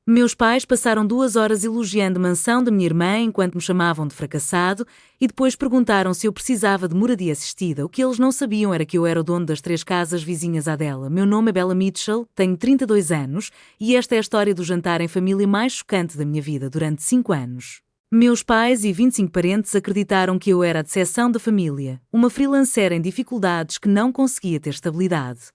Meus pais passaram 2 horas elogiando a mansão da minha irmã enquanto me chamavam de fracassado e depois perguntaram se eu precisava de moradia assistida. O que eles não sabiam era que eu era o dono das 3 casas vizinhas à dela. Meu nome é Bella Mitchell, tenho 32 anos e esta é a história do jantar em família mais chocante da minha vida durante 5 anos. Meus pais e 25 parentes acreditaram que eu era a decepção da família, uma freelancer em dificuldades que não conseguia ter estabilidade.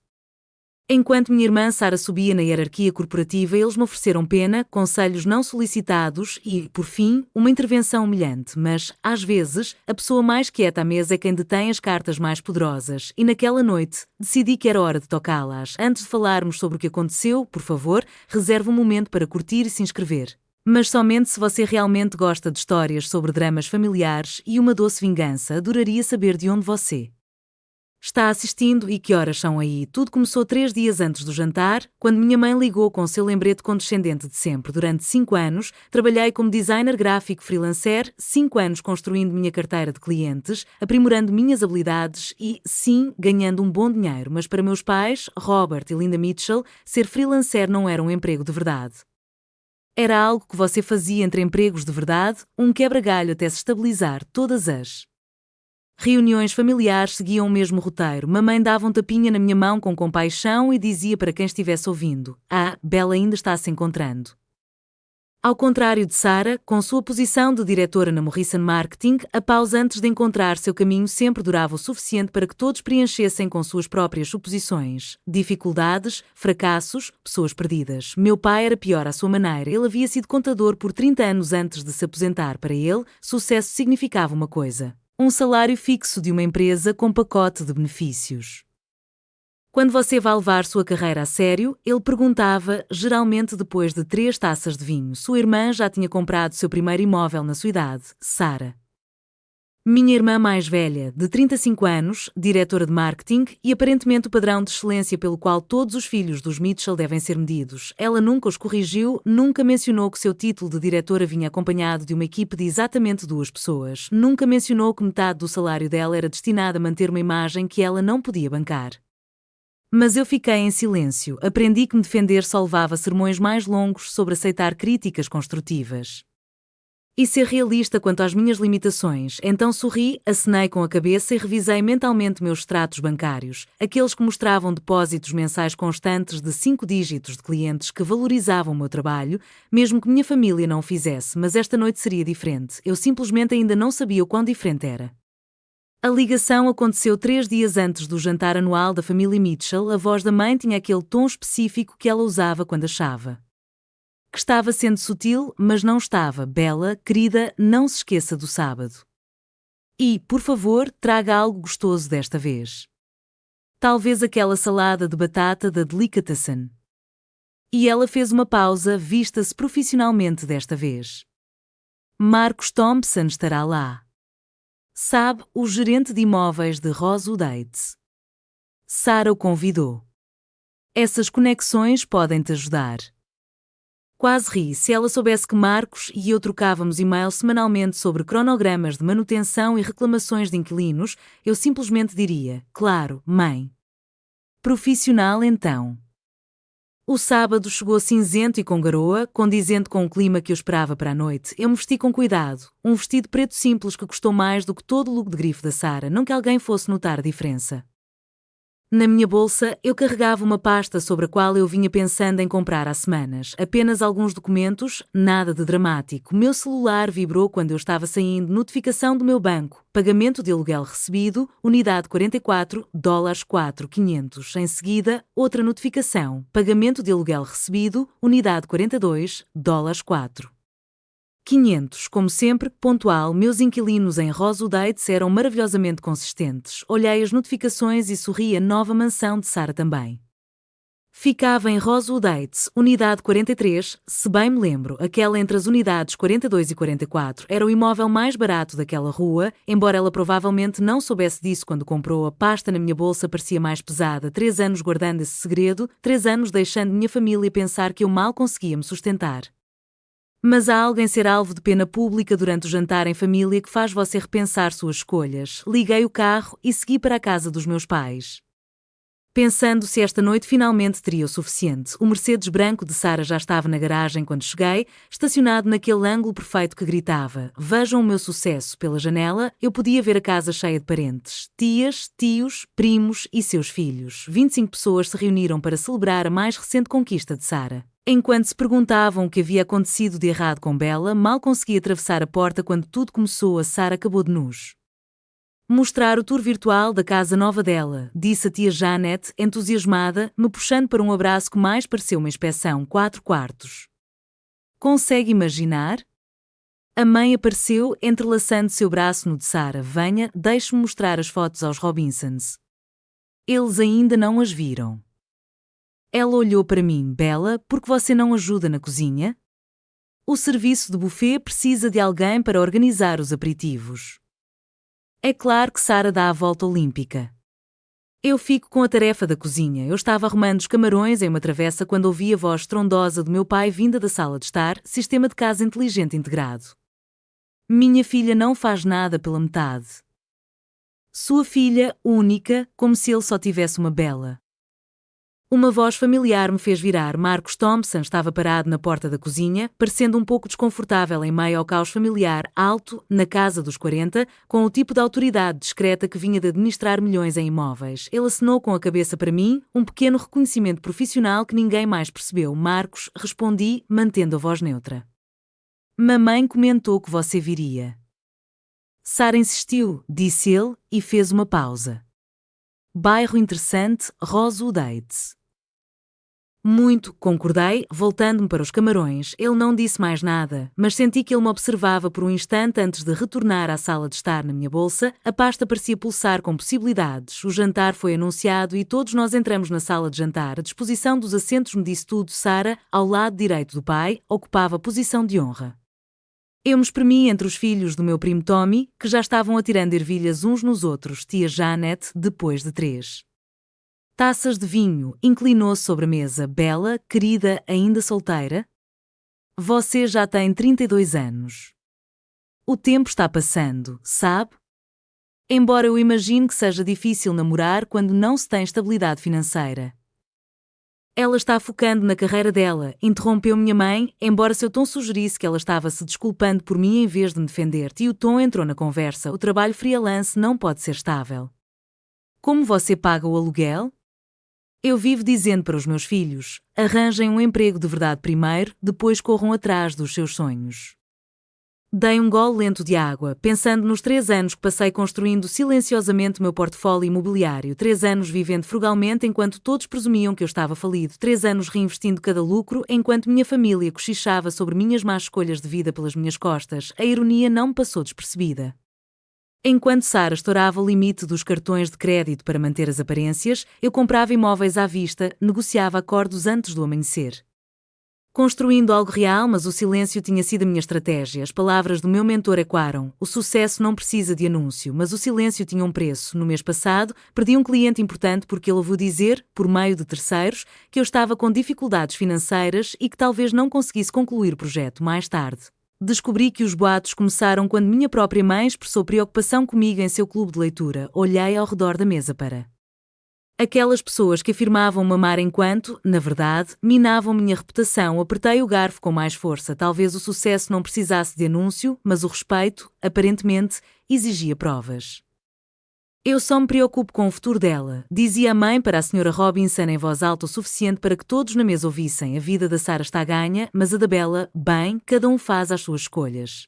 Enquanto minha irmã Sara subia na hierarquia corporativa, eles me ofereceram pena, conselhos não solicitados e, por fim, uma intervenção humilhante. Mas, às vezes, a pessoa mais quieta à mesa é quem detém as cartas mais poderosas. E naquela noite, decidi que era hora de tocá-las. Antes de falarmos sobre o que aconteceu, por favor, reserve um momento para curtir e se inscrever. Mas somente se você realmente gosta de histórias sobre dramas familiares e uma doce vingança, adoraria saber de onde você está assistindo e que horas são aí. Tudo começou 3 dias antes do jantar, quando minha mãe ligou com seu lembrete condescendente de sempre. Durante 5 anos, trabalhei como designer gráfico freelancer, 5 anos construindo minha carteira de clientes, aprimorando minhas habilidades e, sim, ganhando um bom dinheiro. Mas para meus pais, Robert e Linda Mitchell, ser freelancer não era um emprego de verdade. Era algo que você fazia entre empregos de verdade, um quebra-galho até se estabilizar. Todas as reuniões familiares seguiam o mesmo roteiro. Mamãe dava um tapinha na minha mão com compaixão e dizia para quem estivesse ouvindo: "Ah, Bella ainda está se encontrando." Ao contrário de Sara, com sua posição de diretora na Morrison Marketing, a pausa antes de encontrar seu caminho sempre durava o suficiente para que todos preenchessem com suas próprias suposições. Dificuldades, fracassos, pessoas perdidas. Meu pai era pior à sua maneira. Ele havia sido contador por 30 anos antes de se aposentar. Para ele, sucesso significava uma coisa: um salário fixo de uma empresa com pacote de benefícios. Quando você vai levar sua carreira a sério, ele perguntava, geralmente depois de 3 taças de vinho. Sua irmã já tinha comprado seu primeiro imóvel na sua idade, Sara. Minha irmã mais velha, de 35 anos, diretora de marketing e aparentemente o padrão de excelência pelo qual todos os filhos dos Mitchell devem ser medidos. Ela nunca os corrigiu, nunca mencionou que seu título de diretora vinha acompanhado de uma equipe de exatamente 2 pessoas, nunca mencionou que metade do salário dela era destinada a manter uma imagem que ela não podia bancar. Mas eu fiquei em silêncio, aprendi que me defender só levava sermões mais longos sobre aceitar críticas construtivas e ser realista quanto às minhas limitações. Então sorri, acenei com a cabeça e revisei mentalmente meus extratos bancários, aqueles que mostravam depósitos mensais constantes de 5 dígitos de clientes que valorizavam o meu trabalho, mesmo que minha família não o fizesse. Mas esta noite seria diferente. Eu simplesmente ainda não sabia o quão diferente era. A ligação aconteceu 3 dias antes do jantar anual da família Mitchell. A voz da mãe tinha aquele tom específico que ela usava quando achava que estava sendo sutil, mas não estava. "Bella, querida, não se esqueça do sábado. E, por favor, traga algo gostoso desta vez. Talvez aquela salada de batata da Delicatessen." E ela fez uma pausa, vista-se profissionalmente desta vez. "Marcos Thompson estará lá. Sabe, o gerente de imóveis de Rosewood Heights." Sara o convidou. "Essas conexões podem te ajudar." Quase ri. Se ela soubesse que Marcos e eu trocávamos e-mails semanalmente sobre cronogramas de manutenção e reclamações de inquilinos, eu simplesmente diria: "Claro, mãe." Profissional então. O sábado chegou cinzento e com garoa, condizente com o clima que eu esperava para a noite. Eu me vesti com cuidado, um vestido preto simples que custou mais do que todo o look de grife da Sara, não que alguém fosse notar a diferença. Na minha bolsa, eu carregava uma pasta sobre a qual eu vinha pensando em comprar há semanas. Apenas alguns documentos, nada de dramático. Meu celular vibrou quando eu estava saindo. Notificação do meu banco. Pagamento de aluguel recebido, unidade 44, dólares 4.500. Em seguida, outra notificação. Pagamento de aluguel recebido, unidade 42, dólares 4.500. Como sempre, pontual. Meus inquilinos em Rosewood Heights eram maravilhosamente consistentes. Olhei as notificações e sorri. A nova mansão de Sara também ficava em Rosewood Heights, unidade 43, se bem me lembro, aquela entre as unidades 42 e 44, era o imóvel mais barato daquela rua, embora ela provavelmente não soubesse disso quando comprou. A pasta na minha bolsa parecia mais pesada. 3 anos guardando esse segredo, 3 anos deixando minha família pensar que eu mal conseguia me sustentar. Mas há algo em ser alvo de pena pública durante o jantar em família que faz você repensar suas escolhas. Liguei o carro e segui para a casa dos meus pais. Pensando se esta noite finalmente teria o suficiente, o Mercedes branco de Sara já estava na garagem quando cheguei, estacionado naquele ângulo perfeito que gritava: "Vejam o meu sucesso!" Pela janela, eu podia ver a casa cheia de parentes, tias, tios, primos e seus filhos. 25 pessoas se reuniram para celebrar a mais recente conquista de Sara. Enquanto se perguntavam o que havia acontecido de errado com Bella, mal conseguia atravessar a porta quando tudo começou. A Sara acabou de nos mostrar o tour virtual da casa nova dela, disse a tia Janet, entusiasmada, me puxando para um abraço que mais pareceu uma inspeção 4 quartos. Consegue imaginar? A mãe apareceu, entrelaçando seu braço no de Sara. Venha, deixe-me mostrar as fotos aos Robinsons. Eles ainda não as viram. Ela olhou para mim. Bella, por que você não ajuda na cozinha? O serviço de buffet precisa de alguém para organizar os aperitivos. É claro que Sara dá a volta olímpica. Eu fico com a tarefa da cozinha. Eu estava arrumando os camarões em uma travessa quando ouvi a voz estrondosa do meu pai vinda da sala de estar, sistema de casa inteligente integrado. Minha filha não faz nada pela metade. Sua filha, única, como se ele só tivesse uma Bella. Uma voz familiar me fez virar. Marcos Thompson estava parado na porta da cozinha, parecendo um pouco desconfortável em meio ao caos familiar, alto, na casa dos 40, com o tipo de autoridade discreta que vinha de administrar milhões em imóveis. Ele acenou com a cabeça para mim, um pequeno reconhecimento profissional que ninguém mais percebeu. Marcos, respondi, mantendo a voz neutra. Mamãe comentou que você viria. Sara insistiu, disse ele, e fez uma pausa. Bairro interessante, Rosewood Heights. Muito, concordei, voltando-me para os camarões. Ele não disse mais nada, mas senti que ele me observava por um instante antes de retornar à sala de estar. Na minha bolsa, a pasta parecia pulsar com possibilidades. O jantar foi anunciado e todos nós entramos na sala de jantar. A disposição dos assentos me disse tudo. Sara, ao lado direito do pai, ocupava a posição de honra. Eu me espremi entre os filhos do meu primo Tommy, que já estavam atirando ervilhas uns nos outros. Tia Janet, depois de 3 taças de vinho, inclinou-se sobre a mesa. Bella, querida, ainda solteira? Você já tem 32 anos. O tempo está passando, sabe? Embora eu imagine que seja difícil namorar quando não se tem estabilidade financeira. Ela está focando na carreira dela, interrompeu minha mãe, embora seu tom sugerisse que ela estava se desculpando por mim em vez de me defender. E o tom entrou na conversa. O trabalho freelance não pode ser estável. Como você paga o aluguel? Eu vivo dizendo para os meus filhos, arranjem um emprego de verdade primeiro, depois corram atrás dos seus sonhos. Dei um gole lento de água, pensando nos 3 anos que passei construindo silenciosamente o meu portfólio imobiliário, 3 anos vivendo frugalmente enquanto todos presumiam que eu estava falido, 3 anos reinvestindo cada lucro enquanto minha família cochichava sobre minhas más escolhas de vida pelas minhas costas. A ironia não me passou despercebida. Enquanto Sara estourava o limite dos cartões de crédito para manter as aparências, eu comprava imóveis à vista, negociava acordos antes do amanhecer. Construindo algo real, mas o silêncio tinha sido a minha estratégia. As palavras do meu mentor ecoaram: o sucesso não precisa de anúncio, mas o silêncio tinha um preço. No mês passado, perdi um cliente importante porque ele ouviu dizer, por meio de terceiros, que eu estava com dificuldades financeiras e que talvez não conseguisse concluir o projeto mais tarde. Descobri que os boatos começaram quando minha própria mãe expressou preocupação comigo em seu clube de leitura. Olhei ao redor da mesa para aquelas pessoas que afirmavam me amar enquanto, na verdade, minavam minha reputação. Apertei o garfo com mais força. Talvez o sucesso não precisasse de anúncio, mas o respeito, aparentemente, exigia provas. Eu só me preocupo com o futuro dela, dizia a mãe para a Sra. Robinson em voz alta o suficiente para que todos na mesa ouvissem. A vida da Sara está ganha, mas a da Bella, bem, cada um faz as suas escolhas.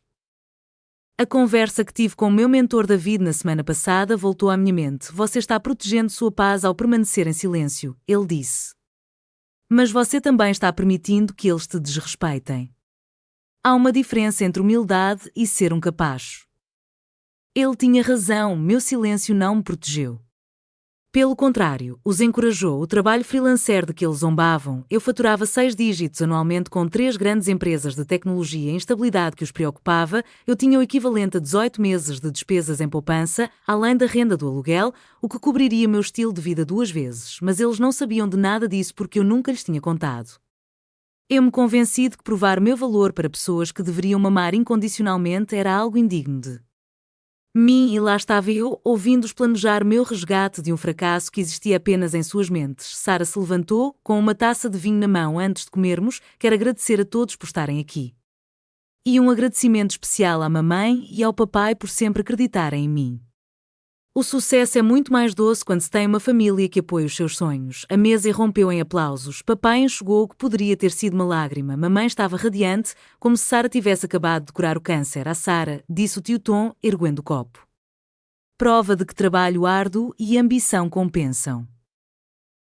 A conversa que tive com o meu mentor David na semana passada voltou à minha mente. Você está protegendo sua paz ao permanecer em silêncio, ele disse. Mas você também está permitindo que eles te desrespeitem. Há uma diferença entre humildade e ser um capacho. Ele tinha razão, meu silêncio não me protegeu. Pelo contrário, os encorajou. O trabalho freelancer de que eles zombavam, eu faturava 6 dígitos anualmente com 3 grandes empresas de tecnologia. A instabilidade que os preocupava, eu tinha o equivalente a 18 meses de despesas em poupança, além da renda do aluguel, o que cobriria meu estilo de vida 2 vezes, mas eles não sabiam de nada disso porque eu nunca lhes tinha contado. Eu me convenci de que provar meu valor para pessoas que deveriam me amar incondicionalmente era algo indigno de Mim e lá estava eu, ouvindo-os planejar meu resgate de um fracasso que existia apenas em suas mentes. Sara se levantou, com uma taça de vinho na mão antes de comermos. Quero agradecer a todos por estarem aqui. E um agradecimento especial à mamãe e ao papai por sempre acreditarem em mim. O sucesso é muito mais doce quando se tem uma família que apoia os seus sonhos. A mesa irrompeu em aplausos. Papai enxugou o que poderia ter sido uma lágrima. Mamãe estava radiante, como se Sara tivesse acabado de curar o câncer. A Sara, disse o tio Tom, erguendo o copo. Prova de que trabalho árduo e ambição compensam.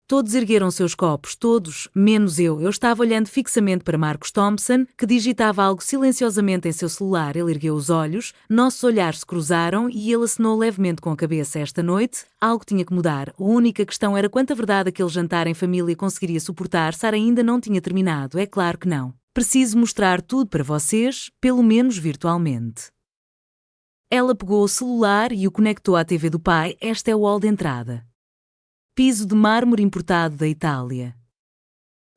Todos ergueram seus copos, todos, menos eu. Eu estava olhando fixamente para Marcus Thompson, que digitava algo silenciosamente em seu celular. Ele ergueu os olhos, nossos olhares se cruzaram e ele acenou levemente com a cabeça. Esta noite, algo tinha que mudar. A única questão era quanta verdade aquele jantar em família conseguiria suportar. Sara ainda não tinha terminado, é claro que não. Preciso mostrar tudo para vocês, pelo menos virtualmente. Ela pegou o celular e o conectou à TV do pai. Esta é o hall de entrada. Piso de mármore importado da Itália.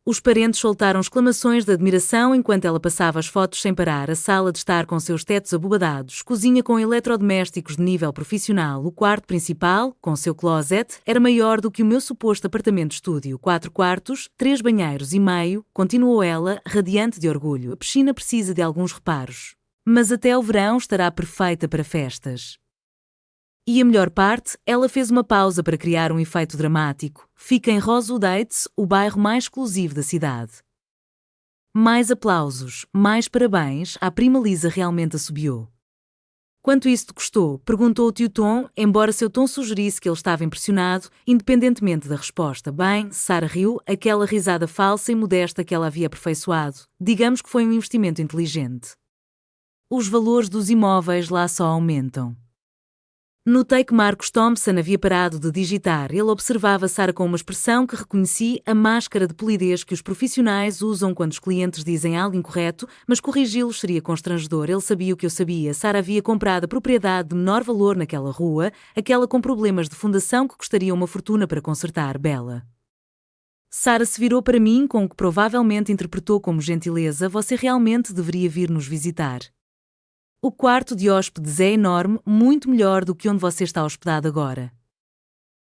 Os parentes soltaram exclamações de admiração enquanto ela passava as fotos sem parar. A sala de estar com seus tetos abobadados, cozinha com eletrodomésticos de nível profissional, o quarto principal, com seu closet, era maior do que o meu suposto apartamento-estúdio. 4 quartos, 3 banheiros e meio, continuou ela, radiante de orgulho. A piscina precisa de alguns reparos. Mas até o verão estará perfeita para festas. E a melhor parte, ela fez uma pausa para criar um efeito dramático. Fica em Rosewood Heights, o bairro mais exclusivo da cidade. Mais aplausos, mais parabéns, a prima Lisa realmente assobiou. Quanto isso te custou? Perguntou o tio Tom, embora seu tom sugerisse que ele estava impressionado, independentemente da resposta. Bem, Sara riu, aquela risada falsa e modesta que ela havia aperfeiçoado. Digamos que foi um investimento inteligente. Os valores dos imóveis lá só aumentam. Notei que Marcus Thompson havia parado de digitar. Ele observava Sara com uma expressão que reconheci, a máscara de polidez que os profissionais usam quando os clientes dizem algo incorreto, mas corrigi-los seria constrangedor. Ele sabia o que eu sabia. Sara havia comprado a propriedade de menor valor naquela rua, aquela com problemas de fundação que custaria uma fortuna para consertar. Bela. Sara se virou para mim com o que provavelmente interpretou como gentileza. Você realmente deveria vir nos visitar. O quarto de hóspedes é enorme, muito melhor do que onde você está hospedado agora.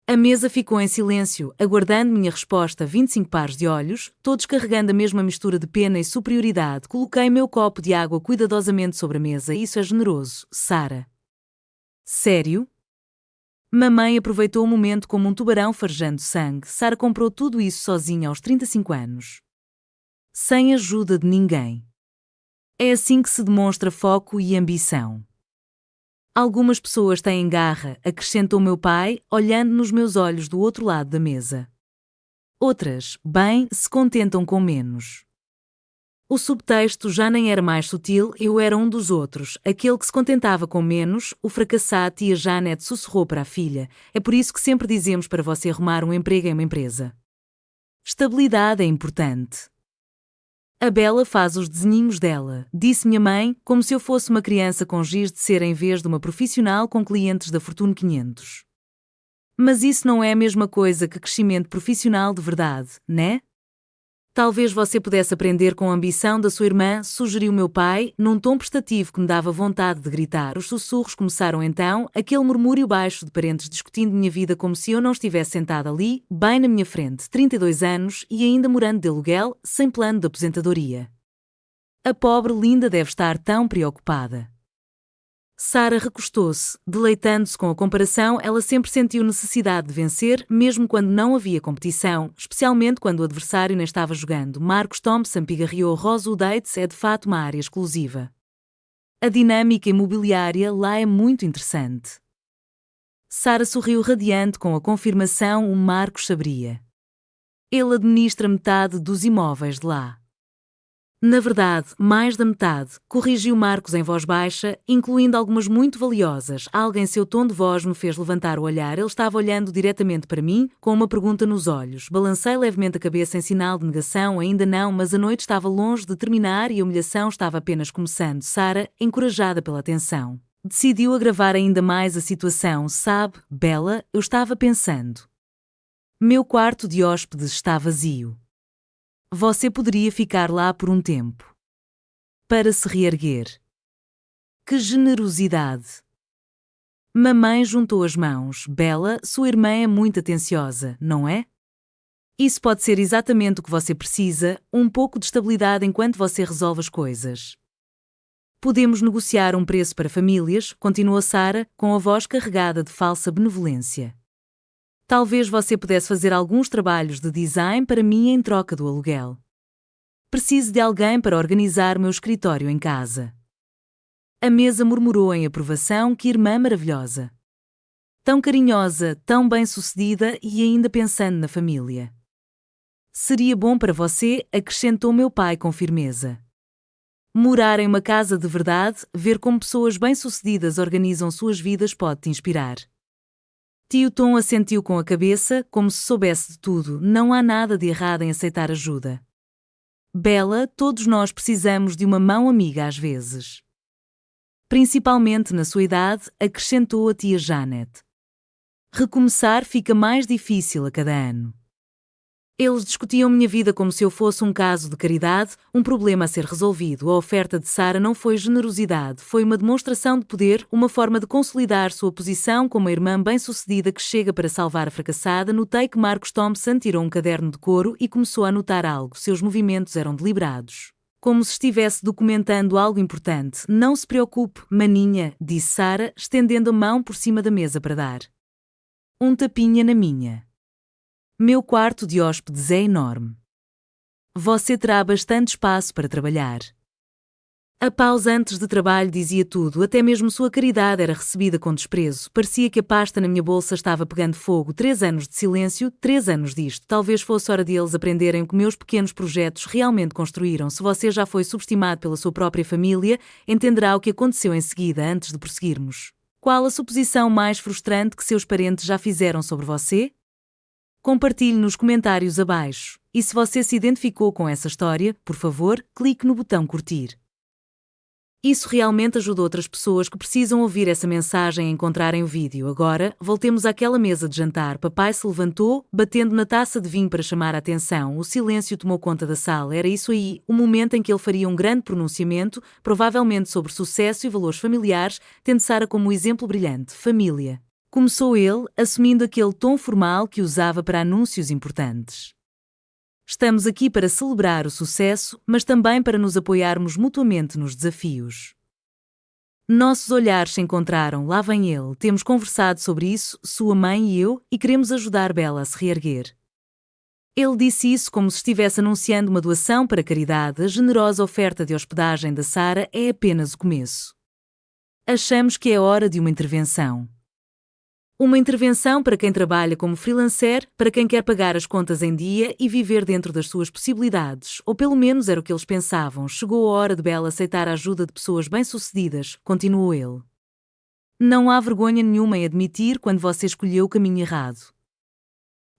A mesa ficou em silêncio, aguardando minha resposta. 25 pares de olhos, todos carregando a mesma mistura de pena e superioridade. Coloquei meu copo de água cuidadosamente sobre a mesa. Isso é generoso, Sara. Sério? Mamãe aproveitou o momento como um tubarão farejando sangue. Sara comprou tudo isso sozinha aos 35 anos. Sem ajuda de ninguém. É assim que se demonstra foco e ambição. Algumas pessoas têm garra, acrescentou meu pai, olhando nos meus olhos do outro lado da mesa. Outras, bem, se contentam com menos. O subtexto já nem era mais sutil, eu era um dos outros, aquele que se contentava com menos. O fracassado tia Janet sussurrou para a filha. É por isso que sempre dizemos para você arrumar um emprego em uma empresa. Estabilidade é importante. A Bela faz os desenhinhos dela, disse minha mãe, como se eu fosse uma criança com giz de cera em vez de uma profissional com clientes da Fortune 500. Mas isso não é a mesma coisa que crescimento profissional de verdade, né? Talvez você pudesse aprender com a ambição da sua irmã, sugeriu meu pai, num tom prestativo que me dava vontade de gritar. Os sussurros começaram então, aquele murmúrio baixo de parentes discutindo minha vida como se eu não estivesse sentada ali, bem na minha frente, 32 anos e ainda morando de aluguel, sem plano de aposentadoria. A pobre Linda deve estar tão preocupada. Sara recostou-se, deleitando-se com a comparação. Ela sempre sentiu necessidade de vencer, mesmo quando não havia competição, especialmente quando o adversário nem estava jogando. Marcus Thompson pigarreou. Rosewood Heights é de fato uma área exclusiva. A dinâmica imobiliária lá é muito interessante. Sara sorriu radiante com a confirmação. O Marcus saberia. Ele administra metade dos imóveis de lá. Na verdade, mais da metade, corrigiu Marcos em voz baixa, incluindo algumas muito valiosas. Algo em seu tom de voz me fez levantar o olhar. Ele estava olhando diretamente para mim, com uma pergunta nos olhos. Balancei levemente a cabeça em sinal de negação. Ainda não, mas a noite estava longe de terminar e a humilhação estava apenas começando. Sara, encorajada pela atenção, decidiu agravar ainda mais a situação. Sabe, Bela, eu estava pensando. Meu quarto de hóspedes está vazio. Você poderia ficar lá por um tempo. Para se reerguer. Que generosidade! Mamãe juntou as mãos. Bella, sua irmã é muito atenciosa, não é? Isso pode ser exatamente o que você precisa, um pouco de estabilidade enquanto você resolve as coisas. Podemos negociar um preço para famílias, continuou Sarah, com a voz carregada de falsa benevolência. Talvez você pudesse fazer alguns trabalhos de design para mim em troca do aluguel. Preciso de alguém para organizar meu escritório em casa. A mesa murmurou em aprovação. Que irmã maravilhosa! Tão carinhosa, tão bem-sucedida e ainda pensando na família. Seria bom para você, acrescentou meu pai com firmeza. Morar em uma casa de verdade, ver como pessoas bem-sucedidas organizam suas vidas pode te inspirar. Tio Tom assentiu com a cabeça, como se soubesse de tudo. Não há nada de errado em aceitar ajuda. Bella, todos nós precisamos de uma mão amiga às vezes. Principalmente na sua idade, acrescentou a tia Janet. Recomeçar fica mais difícil a cada ano. Eles discutiam minha vida como se eu fosse um caso de caridade, um problema a ser resolvido. A oferta de Sarah não foi generosidade, foi uma demonstração de poder, uma forma de consolidar sua posição como a irmã bem-sucedida que chega para salvar a fracassada. Notei que Marcus Thompson tirou um caderno de couro e começou a anotar algo. Seus movimentos eram deliberados. Como se estivesse documentando algo importante. Não se preocupe, maninha, disse Sarah, estendendo a mão por cima da mesa para dar um tapinha na minha. Meu quarto de hóspedes é enorme. Você terá bastante espaço para trabalhar. A pausa antes de trabalho dizia tudo, até mesmo sua caridade era recebida com desprezo. Parecia que a pasta na minha bolsa estava pegando fogo. 3 anos de silêncio, 3 anos disto. Talvez fosse hora de eles aprenderem o que meus pequenos projetos realmente construíram. Se você já foi subestimado pela sua própria família, entenderá o que aconteceu em seguida antes de prosseguirmos. Qual a suposição mais frustrante que seus parentes já fizeram sobre você? Compartilhe nos comentários abaixo. E se você se identificou com essa história, por favor, clique no botão curtir. Isso realmente ajuda outras pessoas que precisam ouvir essa mensagem a encontrarem o vídeo. Agora, voltemos àquela mesa de jantar. Papai se levantou, batendo na taça de vinho para chamar a atenção. O silêncio tomou conta da sala. Era isso aí, o momento em que ele faria um grande pronunciamento, provavelmente sobre sucesso e valores familiares, tendo Sarah como exemplo brilhante. Família. Começou ele, assumindo aquele tom formal que usava para anúncios importantes. Estamos aqui para celebrar o sucesso, mas também para nos apoiarmos mutuamente nos desafios. Nossos olhares se encontraram. Lá vem ele. Temos conversado sobre isso, sua mãe e eu, e queremos ajudar Bella a se reerguer. Ele disse isso como se estivesse anunciando uma doação para a caridade. A generosa oferta de hospedagem da Sarah é apenas o começo. Achamos que é hora de uma intervenção. Uma intervenção para quem trabalha como freelancer, para quem quer pagar as contas em dia e viver dentro das suas possibilidades, ou pelo menos era o que eles pensavam. Chegou a hora de Bella aceitar a ajuda de pessoas bem-sucedidas, continuou ele. Não há vergonha nenhuma em admitir quando você escolheu o caminho errado.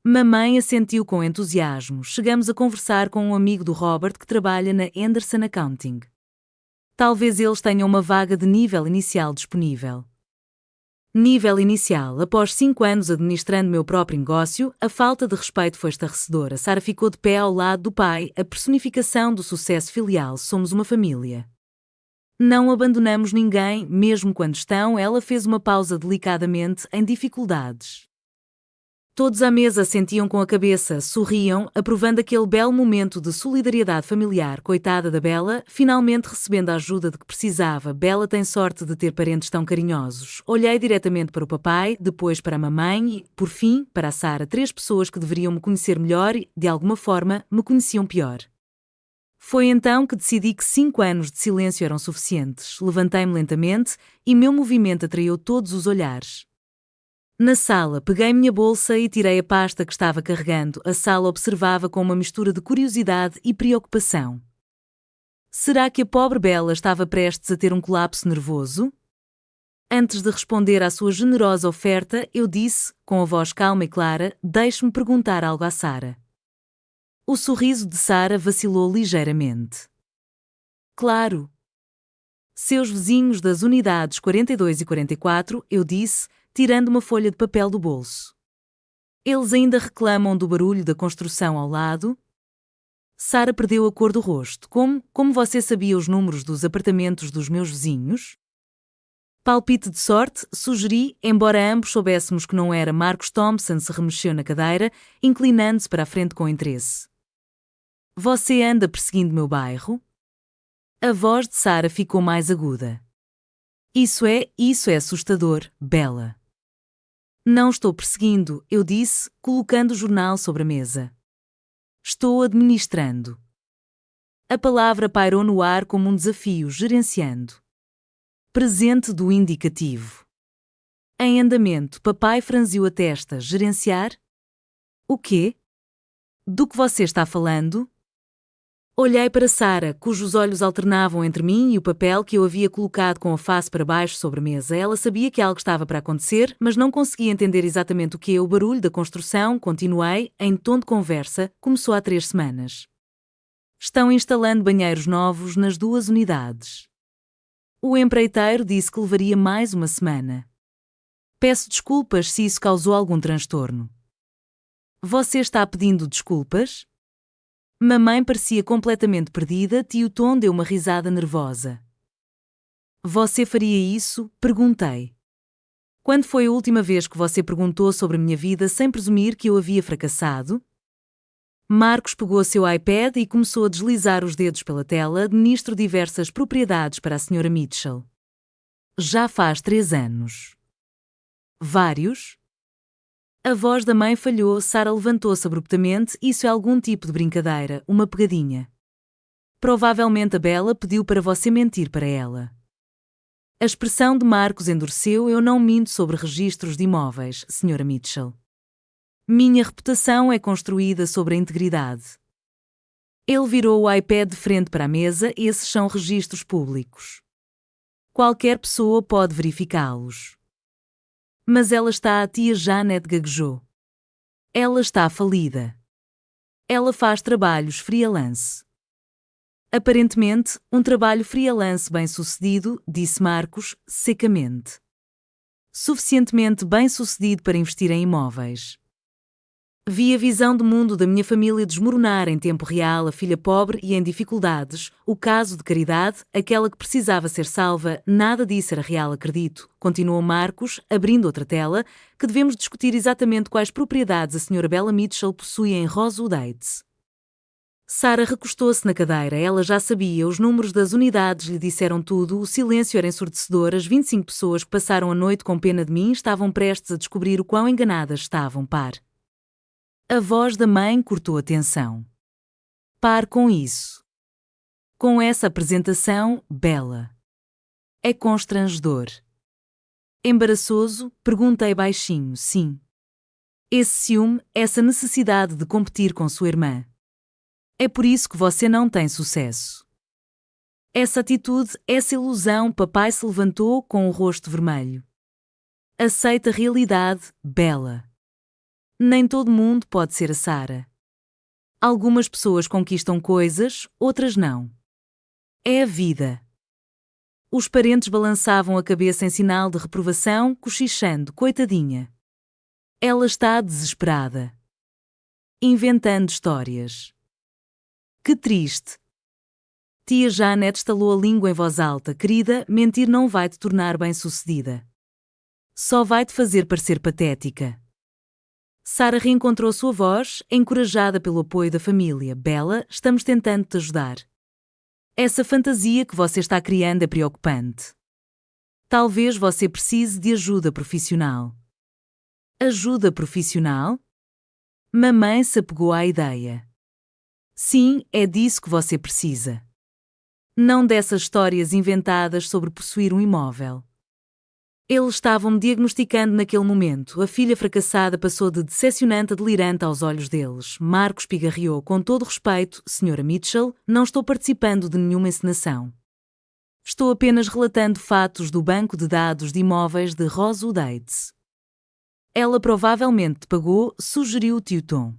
Mamãe assentiu com entusiasmo. Chegamos a conversar com um amigo do Robert que trabalha na Anderson Accounting. Talvez eles tenham uma vaga de nível inicial disponível. Nível inicial. Após 5 anos administrando meu próprio negócio, a falta de respeito foi estarrecedora. Sarah ficou de pé ao lado do pai, a personificação do sucesso filial. Somos uma família. Não abandonamos ninguém, mesmo quando estão. Ela fez uma pausa delicadamente, em dificuldades. Todos à mesa sentiam com a cabeça, sorriam, aprovando aquele belo momento de solidariedade familiar. Coitada da Bella, finalmente recebendo a ajuda de que precisava. Bella tem sorte de ter parentes tão carinhosos. Olhei diretamente para o papai, depois para a mamãe e, por fim, para a Sarah. 3 pessoas que deveriam me conhecer melhor e, de alguma forma, me conheciam pior. Foi então que decidi que 5 anos de silêncio eram suficientes. Levantei-me lentamente e meu movimento atraiu todos os olhares. Na sala, peguei minha bolsa e tirei a pasta que estava carregando. A sala observava com uma mistura de curiosidade e preocupação. Será que a pobre Bella estava prestes a ter um colapso nervoso? Antes de responder à sua generosa oferta, eu disse, com a voz calma e clara, deixe-me perguntar algo à Sarah. O sorriso de Sarah vacilou ligeiramente. Claro. Seus vizinhos das unidades 42 e 44, eu disse, tirando uma folha de papel do bolso. Eles ainda reclamam do barulho da construção ao lado? Sarah perdeu a cor do rosto. Como você sabia os números dos apartamentos dos meus vizinhos? Palpite de sorte, sugeri, embora ambos soubéssemos que não era. Marcos Thompson se remexeu na cadeira, inclinando-se para a frente com interesse. Você anda perseguindo meu bairro? A voz de Sarah ficou mais aguda. Isso é assustador, Bella. Não estou perseguindo, eu disse, colocando o jornal sobre a mesa. Estou administrando. A palavra pairou no ar como um desafio, gerenciando. Presente do indicativo. Em andamento, papai franziu a testa. Gerenciar? O quê? Do que você está falando? Olhei para Sarah, cujos olhos alternavam entre mim e o papel que eu havia colocado com a face para baixo sobre a mesa. Ela sabia que algo estava para acontecer, mas não conseguia entender exatamente o que. O barulho da construção, continuei, em tom de conversa, começou há 3 semanas. Estão instalando banheiros novos nas 2 unidades. O empreiteiro disse que levaria mais uma semana. Peço desculpas se isso causou algum transtorno. Você está pedindo desculpas? Mamãe parecia completamente perdida. Tio Tom deu uma risada nervosa. Você faria isso? Perguntei. Quando foi a última vez que você perguntou sobre a minha vida sem presumir que eu havia fracassado? Marcos pegou seu iPad e começou a deslizar os dedos pela tela. Administro diversas propriedades para a Sra. Mitchell. Já faz 3 anos. Vários? A voz da mãe falhou. Sarah levantou-se abruptamente. Isso é algum tipo de brincadeira, uma pegadinha. Provavelmente a Bella pediu para você mentir para ela. A expressão de Marcos endureceu. Eu não minto sobre registros de imóveis, Sra. Mitchell. Minha reputação é construída sobre a integridade. Ele virou o iPad de frente para a mesa. Esses são registros públicos. Qualquer pessoa pode verificá-los. Mas ela está. A tia Janet gaguejou. Ela está falida. Ela faz trabalhos freelance. Aparentemente, um trabalho freelance bem-sucedido, disse Marcos, secamente. Suficientemente bem-sucedido para investir em imóveis. Vi a visão de mundo da minha família desmoronar em tempo real. A filha pobre e em dificuldades, o caso de caridade, aquela que precisava ser salva. Nada disso era real, acredito, continuou Marcos, abrindo outra tela, que devemos discutir exatamente quais propriedades a Sra. Bella Mitchell possui em Rosewood Heights. Sarah recostou-se na cadeira. Ela já sabia, os números das unidades lhe disseram tudo. O silêncio era ensurdecedor. As 25 pessoas que passaram a noite com pena de mim estavam prestes a descobrir o quão enganadas estavam. Par. A voz da mãe cortou a tensão. Pare com isso. Com essa apresentação, Bella. É constrangedor. Embaraçoso? Perguntei baixinho. Sim. Esse ciúme, essa necessidade de competir com sua irmã. É por isso que você não tem sucesso. Essa atitude, essa ilusão. Papai se levantou com o rosto vermelho. Aceita a realidade, Bella. Nem todo mundo pode ser a Sarah. Algumas pessoas conquistam coisas, outras não. É a vida. Os parentes balançavam a cabeça em sinal de reprovação, cochichando, coitadinha. Ela está desesperada. Inventando histórias. Que triste. Tia Janet estalou a língua em voz alta. Querida, mentir não vai te tornar bem-sucedida. Só vai te fazer parecer patética. Sarah reencontrou sua voz, encorajada pelo apoio da família. Bella, estamos tentando te ajudar. Essa fantasia que você está criando é preocupante. Talvez você precise de ajuda profissional. Ajuda profissional? Mamãe se apegou à ideia. Sim, é disso que você precisa. Não dessas histórias inventadas sobre possuir um imóvel. Eles estavam-me diagnosticando naquele momento. A filha fracassada passou de decepcionante a delirante aos olhos deles. Marcos pigarreou. Com todo respeito, Sra. Mitchell, não estou participando de nenhuma encenação. Estou apenas relatando fatos do banco de dados de imóveis de Rosewood Heights. Ela provavelmente te pagou, sugeriu o tio Tom.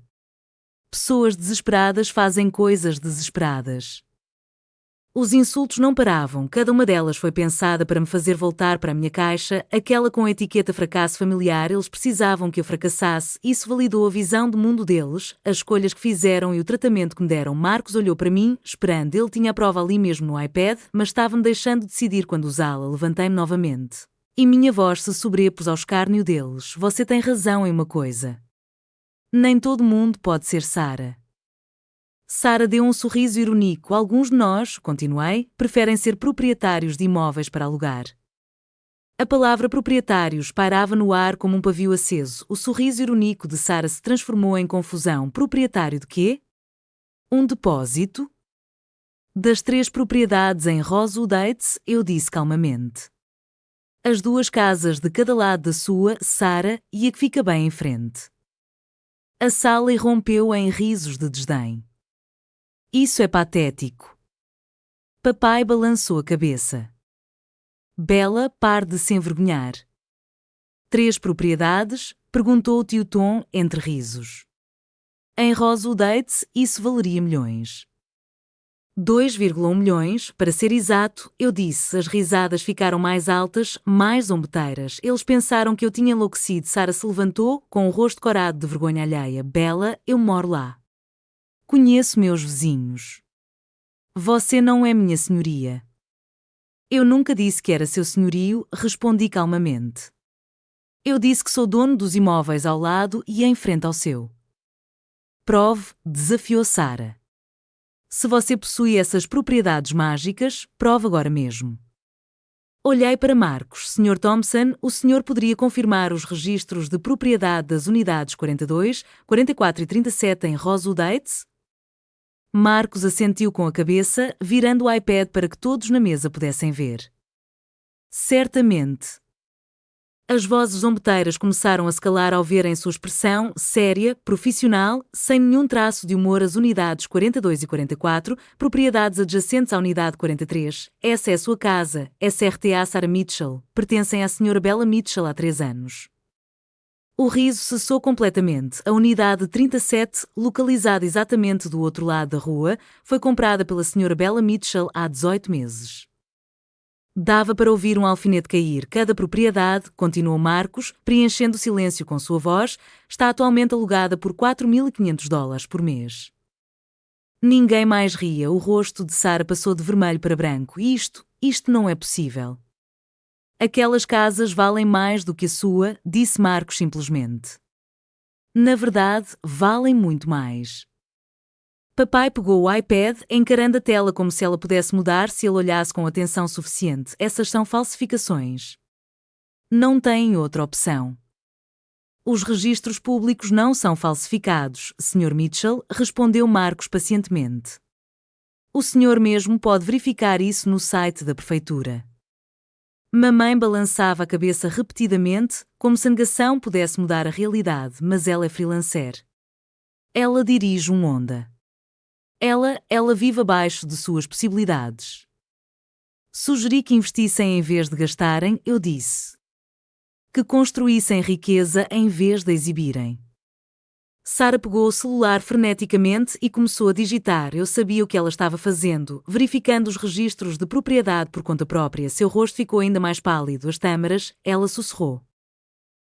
Pessoas desesperadas fazem coisas desesperadas. Os insultos não paravam. Cada uma delas foi pensada para me fazer voltar para a minha caixa, aquela com a etiqueta fracasso familiar. Eles precisavam que eu fracassasse. Isso validou a visão do mundo deles, as escolhas que fizeram e o tratamento que me deram. Marcos olhou para mim, esperando. Ele tinha a prova ali mesmo no iPad, mas estava-me deixando decidir quando usá-la. Levantei-me novamente. E minha voz se sobrepôs ao escárnio deles. Você tem razão em uma coisa. Nem todo mundo pode ser Sara. Sara deu um sorriso irônico. Alguns de nós, continuei, preferem ser proprietários de imóveis para alugar. A palavra proprietários pairava no ar como um pavio aceso. O sorriso irônico de Sara se transformou em confusão. Proprietário de quê? Um depósito? Das 3 propriedades em Rosewood Heights, eu disse calmamente. As 2 casas de cada lado da sua, Sara, e a que fica bem em frente. A sala irrompeu em risos de desdém. Isso é patético. Papai balançou a cabeça. Bella, pare de se envergonhar. 3 propriedades? Perguntou o tio Tom entre risos. Em Rosewood Heights, isso valeria milhões. 2,1 milhões, para ser exato, eu disse. As risadas ficaram mais altas, mais zombeteiras. Eles pensaram que eu tinha enlouquecido. Sara se levantou, com o rosto corado de vergonha alheia. Bella, eu moro lá. Conheço meus vizinhos. Você não é minha senhoria. Eu nunca disse que era seu senhorio, respondi calmamente. Eu disse que sou dono dos imóveis ao lado e em frente ao seu. Prove, desafiou Sara. Se você possui essas propriedades mágicas, prove agora mesmo. Olhei para Marcos. Sr. Thompson, o senhor poderia confirmar os registros de propriedade das unidades 42, 44 e 37 em Rosewood Heights? Marcos assentiu com a cabeça, virando o iPad para que todos na mesa pudessem ver. Certamente. As vozes zombeteiras começaram a se calar ao verem sua expressão, séria, profissional, sem nenhum traço de humor. As unidades 42 e 44, propriedades adjacentes à unidade 43. Essa é a sua casa, SRTA Sarah Mitchell, pertencem à Sra. Bella Mitchell há 3 anos. O riso cessou completamente. A unidade 37, localizada exatamente do outro lado da rua, foi comprada pela Sra. Bella Mitchell há 18 meses. Dava para ouvir um alfinete cair. Cada propriedade, continuou Marcos, preenchendo o silêncio com sua voz, está atualmente alugada por $4.500 por mês. Ninguém mais ria. O rosto de Sara passou de vermelho para branco. Isto não é possível. Aquelas casas valem mais do que a sua, disse Marcos simplesmente. Na verdade, valem muito mais. Papai pegou o iPad, encarando a tela como se ela pudesse mudar se ele olhasse com atenção suficiente. Essas são falsificações. Não têm outra opção. Os registros públicos não são falsificados, Sr. Mitchell, respondeu Marcos pacientemente. O senhor mesmo pode verificar isso no site da prefeitura. Mamãe balançava a cabeça repetidamente, como se a negação pudesse mudar a realidade, mas ela é freelancer. Ela dirige um Honda. Ela vive abaixo de suas possibilidades. Sugeri que investissem em vez de gastarem, eu disse. Que construíssem riqueza em vez de exibirem. Sara pegou o celular freneticamente e começou a digitar. Eu sabia o que ela estava fazendo, verificando os registros de propriedade por conta própria. Seu rosto ficou ainda mais pálido. As tâmaras, ela sussurrou.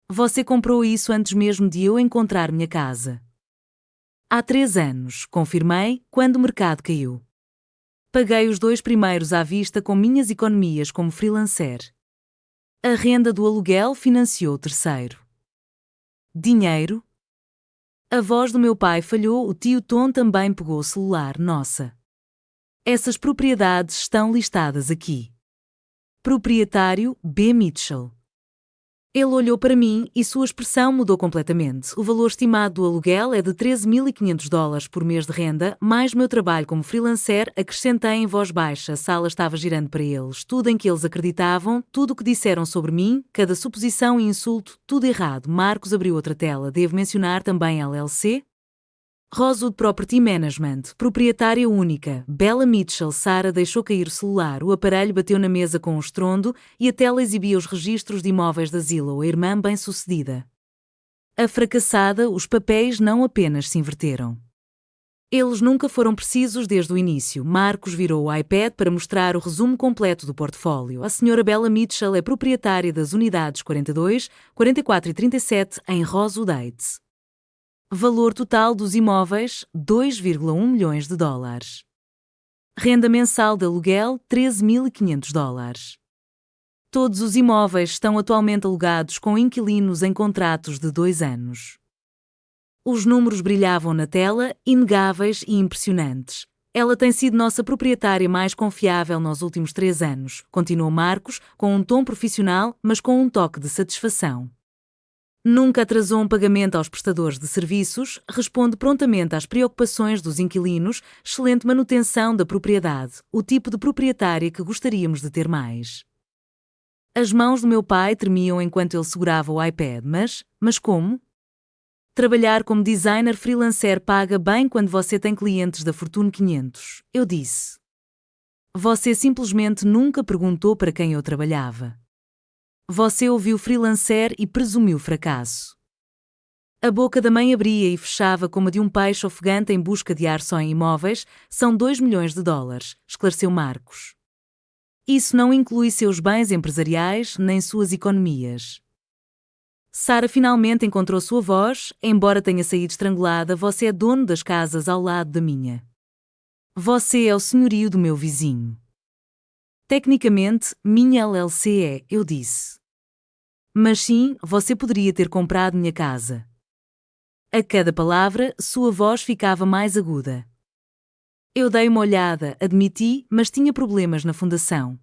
Você comprou isso antes mesmo de eu encontrar minha casa. Há 3 anos, confirmei, quando o mercado caiu. Paguei os 2 primeiros à vista com minhas economias como freelancer. A renda do aluguel financiou o terceiro. Dinheiro? A voz do meu pai falhou. O tio Tom também pegou o celular. Nossa. Essas propriedades estão listadas aqui. Proprietário B. Mitchell. Ele olhou para mim e sua expressão mudou completamente. O valor estimado do aluguel é de $13.500 por mês de renda, mais meu trabalho como freelancer, acrescentei em voz baixa. A sala estava girando para eles. Tudo em que eles acreditavam, tudo o que disseram sobre mim, cada suposição e insulto, tudo errado. Marcos abriu outra tela. Devo mencionar também a LLC? Rosewood Property Management, proprietária única, Bella Mitchell. Sara deixou cair o celular. O aparelho bateu na mesa com um estrondo e a tela exibia os registros de imóveis da Zillow, a irmã bem-sucedida. A fracassada, os papéis não apenas se inverteram. Eles nunca foram precisos desde o início. Marcos virou o iPad para mostrar o resumo completo do portfólio. A Sra. Bella Mitchell é proprietária das unidades 42, 44 e 37 em Rosewood Heights. Valor total dos imóveis, $2,1 milhões. Renda mensal de aluguel, $13.500. Todos os imóveis estão atualmente alugados com inquilinos em contratos de 2 anos. Os números brilhavam na tela, inegáveis e impressionantes. Ela tem sido nossa proprietária mais confiável nos últimos 3 anos, continuou Marcos, com um tom profissional, mas com um toque de satisfação. Nunca atrasou um pagamento aos prestadores de serviços, responde prontamente às preocupações dos inquilinos, excelente manutenção da propriedade, o tipo de proprietária que gostaríamos de ter mais. As mãos do meu pai tremiam enquanto ele segurava o iPad, mas como? Trabalhar como designer freelancer paga bem quando você tem clientes da Fortune 500, eu disse. Você simplesmente nunca perguntou para quem eu trabalhava. Você ouviu freelancer e presumiu fracasso. A boca da mãe abria e fechava como a de um peixe ofegante em busca de ar só em imóveis, são 2 milhões de dólares, esclareceu Marcos. Isso não inclui seus bens empresariais nem suas economias. Sara finalmente encontrou sua voz, embora tenha saído estrangulada, você é dono das casas ao lado da minha. Você é o senhorio do meu vizinho. Tecnicamente, minha LLC é, eu disse. Mas sim, você poderia ter comprado minha casa. A cada palavra, sua voz ficava mais aguda. Eu dei uma olhada, admiti, mas tinha problemas na fundação.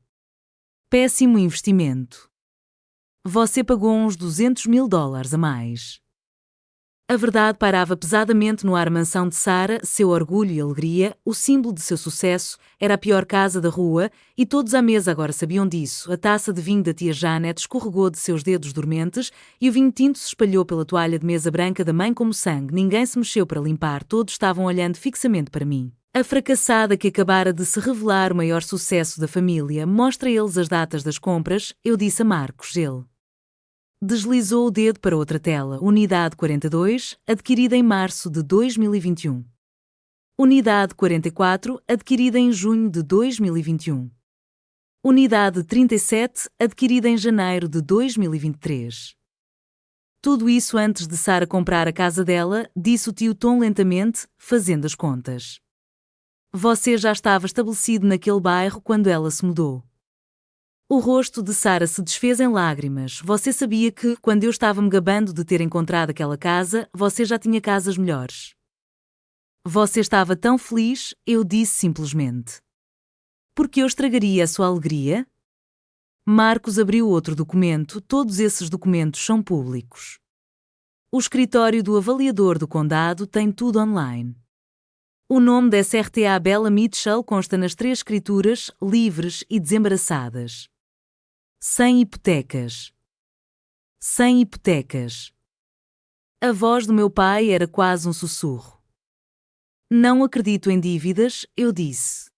Péssimo investimento. Você pagou uns 200 mil dólares a mais. A verdade pairava pesadamente no ar. Mansão de Sara, seu orgulho e alegria, o símbolo de seu sucesso, era a pior casa da rua, e todos à mesa agora sabiam disso. A taça de vinho da tia Janet escorregou de seus dedos dormentes, e o vinho tinto se espalhou pela toalha de mesa branca da mãe como sangue. Ninguém se mexeu para limpar, todos estavam olhando fixamente para mim. A fracassada que acabara de se revelar o maior sucesso da família, mostra a eles as datas das compras, eu disse a Marcos. Ele deslizou o dedo para outra tela. Unidade 42, adquirida em março de 2021. Unidade 44, adquirida em junho de 2021. Unidade 37, adquirida em janeiro de 2023. Tudo isso antes de Sara comprar a casa dela, disse o tio Tom lentamente, fazendo as contas. Você já estava estabelecido naquele bairro quando ela se mudou. O rosto de Sara se desfez em lágrimas. Você sabia que, quando eu estava me gabando de ter encontrado aquela casa, você já tinha casas melhores. Você estava tão feliz, eu disse simplesmente. Por que eu estragaria a sua alegria? Marcos abriu outro documento. Todos esses documentos são públicos. O escritório do avaliador do condado tem tudo online. O nome da SRTA Bella Mitchell consta nas 3 escrituras, livres e desembaraçadas. Sem hipotecas. Sem hipotecas. A voz do meu pai era quase um sussurro. Não acredito em dívidas, eu disse.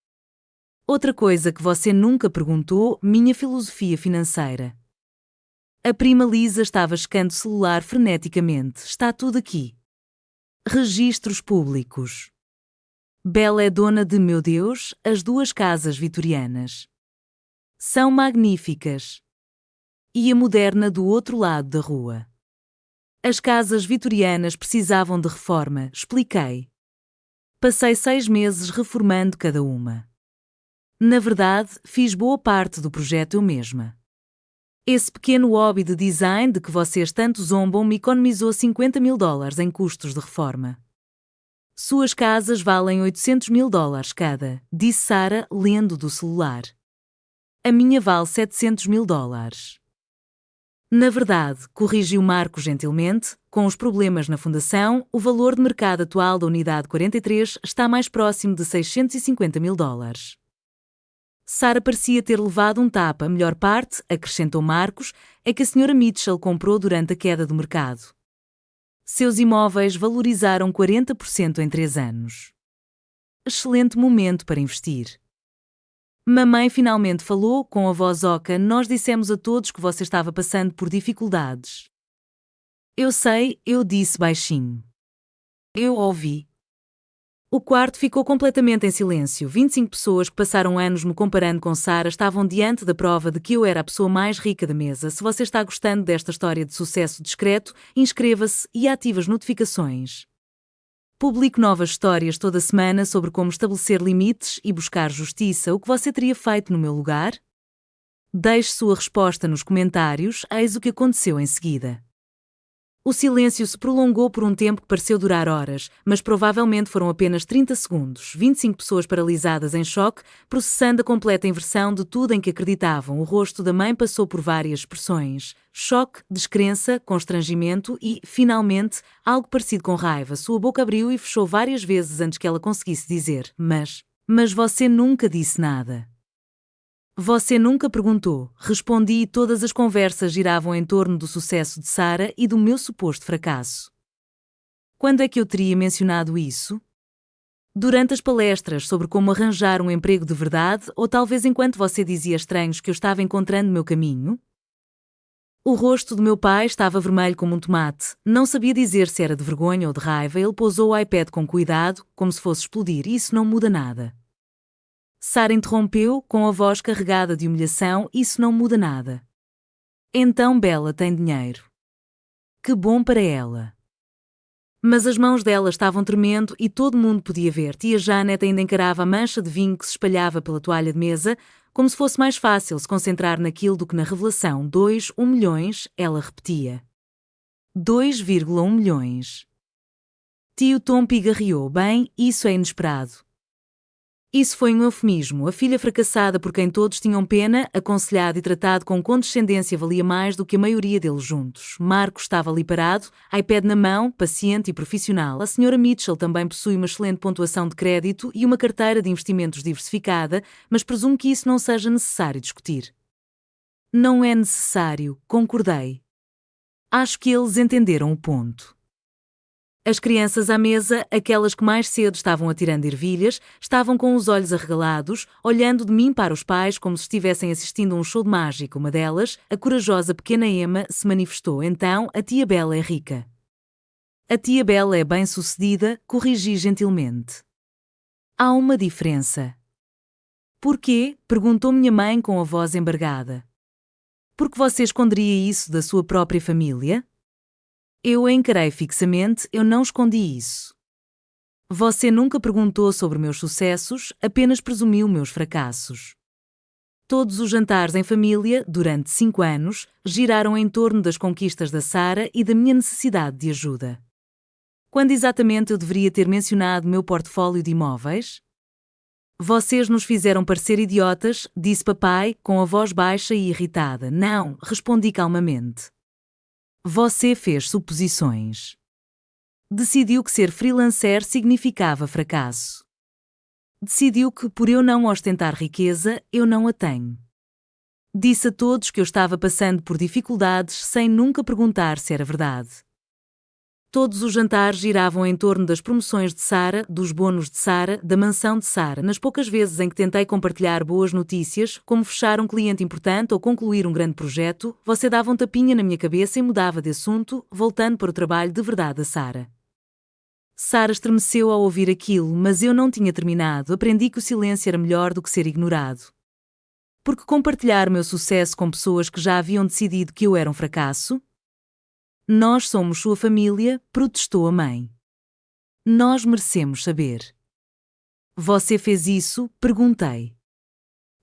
Outra coisa que você nunca perguntou, minha filosofia financeira. A prima Lisa estava checando o celular freneticamente. Está tudo aqui. Registros públicos. Bella é dona de, meu Deus, as 2 casas vitorianas. São magníficas. E a moderna do outro lado da rua. As casas vitorianas precisavam de reforma, expliquei. Passei 6 meses reformando cada uma. Na verdade, fiz boa parte do projeto eu mesma. Esse pequeno hobby de design de que vocês tanto zombam me economizou 50 mil dólares em custos de reforma. Suas casas valem 800 mil dólares cada, disse Sara, lendo do celular. A minha vale 700 mil dólares. Na verdade, corrigiu Marco gentilmente, com os problemas na fundação, o valor de mercado atual da unidade 43 está mais próximo de 650 mil dólares. Sara parecia ter levado um tapa. A melhor parte, acrescentou Marcos, é que a Sra. Mitchell comprou durante a queda do mercado. Seus imóveis valorizaram 40% em 3 anos. Excelente momento para investir. Mamãe finalmente falou, com a voz oca. Nós dissemos a todos que você estava passando por dificuldades. Eu sei, eu disse baixinho. Eu ouvi. O quarto ficou completamente em silêncio. 25 pessoas que passaram anos me comparando com Sara estavam diante da prova de que eu era a pessoa mais rica da mesa. Se você está gostando desta história de sucesso discreto, inscreva-se e ative as notificações. Publico novas histórias toda semana sobre como estabelecer limites e buscar justiça. O que você teria feito no meu lugar? Deixe sua resposta nos comentários, eis o que aconteceu em seguida. O silêncio se prolongou por um tempo que pareceu durar horas, mas provavelmente foram apenas 30 segundos. 25 pessoas paralisadas em choque, processando a completa inversão de tudo em que acreditavam. O rosto da mãe passou por várias expressões: choque, descrença, constrangimento e, finalmente, algo parecido com raiva. Sua boca abriu e fechou várias vezes antes que ela conseguisse dizer: Mas você nunca disse nada. Você nunca perguntou, respondi e todas as conversas giravam em torno do sucesso de Sarah e do meu suposto fracasso. Quando é que eu teria mencionado isso? Durante as palestras sobre como arranjar um emprego de verdade ou talvez enquanto você dizia a estranhos que eu estava encontrando meu caminho? O rosto do meu pai estava vermelho como um tomate. Não sabia dizer se era de vergonha ou de raiva. Ele pousou o iPad com cuidado, como se fosse explodir. Isso não muda nada. Sarah interrompeu, com a voz carregada de humilhação: isso não muda nada. Então Bella tem dinheiro. Que bom para ela. Mas as mãos dela estavam tremendo e todo mundo podia ver. Tia Janet ainda encarava a mancha de vinho que se espalhava pela toalha de mesa, como se fosse mais fácil se concentrar naquilo do que na revelação. 2,1 milhões, ela repetia. 2,1 milhões. Tio Tom pigarreou: bem, isso é inesperado. Isso foi um eufemismo. A filha fracassada por quem todos tinham pena, aconselhado e tratado com condescendência, valia mais do que a maioria deles juntos. Marco estava ali parado, iPad na mão, paciente e profissional. A Sra. Mitchell também possui uma excelente pontuação de crédito e uma carteira de investimentos diversificada, mas presumo que isso não seja necessário discutir. Não é necessário, concordei. Acho que eles entenderam o ponto. As crianças à mesa, aquelas que mais cedo estavam atirando ervilhas, estavam com os olhos arregalados, olhando de mim para os pais como se estivessem assistindo a um show de mágica. Uma delas, a corajosa pequena Emma, se manifestou: então, a tia Bella é rica. A tia Bella é bem-sucedida, corrigi gentilmente. Há uma diferença. Porquê? Perguntou minha mãe com a voz embargada. Porque você esconderia isso da sua própria família? Eu a encarei fixamente, eu não escondi isso. Você nunca perguntou sobre meus sucessos, apenas presumiu meus fracassos. Todos os jantares em família, durante 5 anos, giraram em torno das conquistas da Sarah e da minha necessidade de ajuda. Quando exatamente eu deveria ter mencionado meu portfólio de imóveis? Vocês nos fizeram parecer idiotas, disse papai, com a voz baixa e irritada. Não, respondi calmamente. Você fez suposições. Decidiu que ser freelancer significava fracasso. Decidiu que, por eu não ostentar riqueza, eu não a tenho. Disse a todos que eu estava passando por dificuldades sem nunca perguntar se era verdade. Todos os jantares giravam em torno das promoções de Sarah, dos bônus de Sarah, da mansão de Sarah. Nas poucas vezes em que tentei compartilhar boas notícias, como fechar um cliente importante ou concluir um grande projeto, você dava um tapinha na minha cabeça e mudava de assunto, voltando para o trabalho de verdade da Sarah. Sarah estremeceu ao ouvir aquilo, mas eu não tinha terminado. Aprendi que o silêncio era melhor do que ser ignorado. Porque compartilhar meu sucesso com pessoas que já haviam decidido que eu era um fracasso? Nós somos sua família, protestou a mãe. Nós merecemos saber. Você fez isso? Perguntei.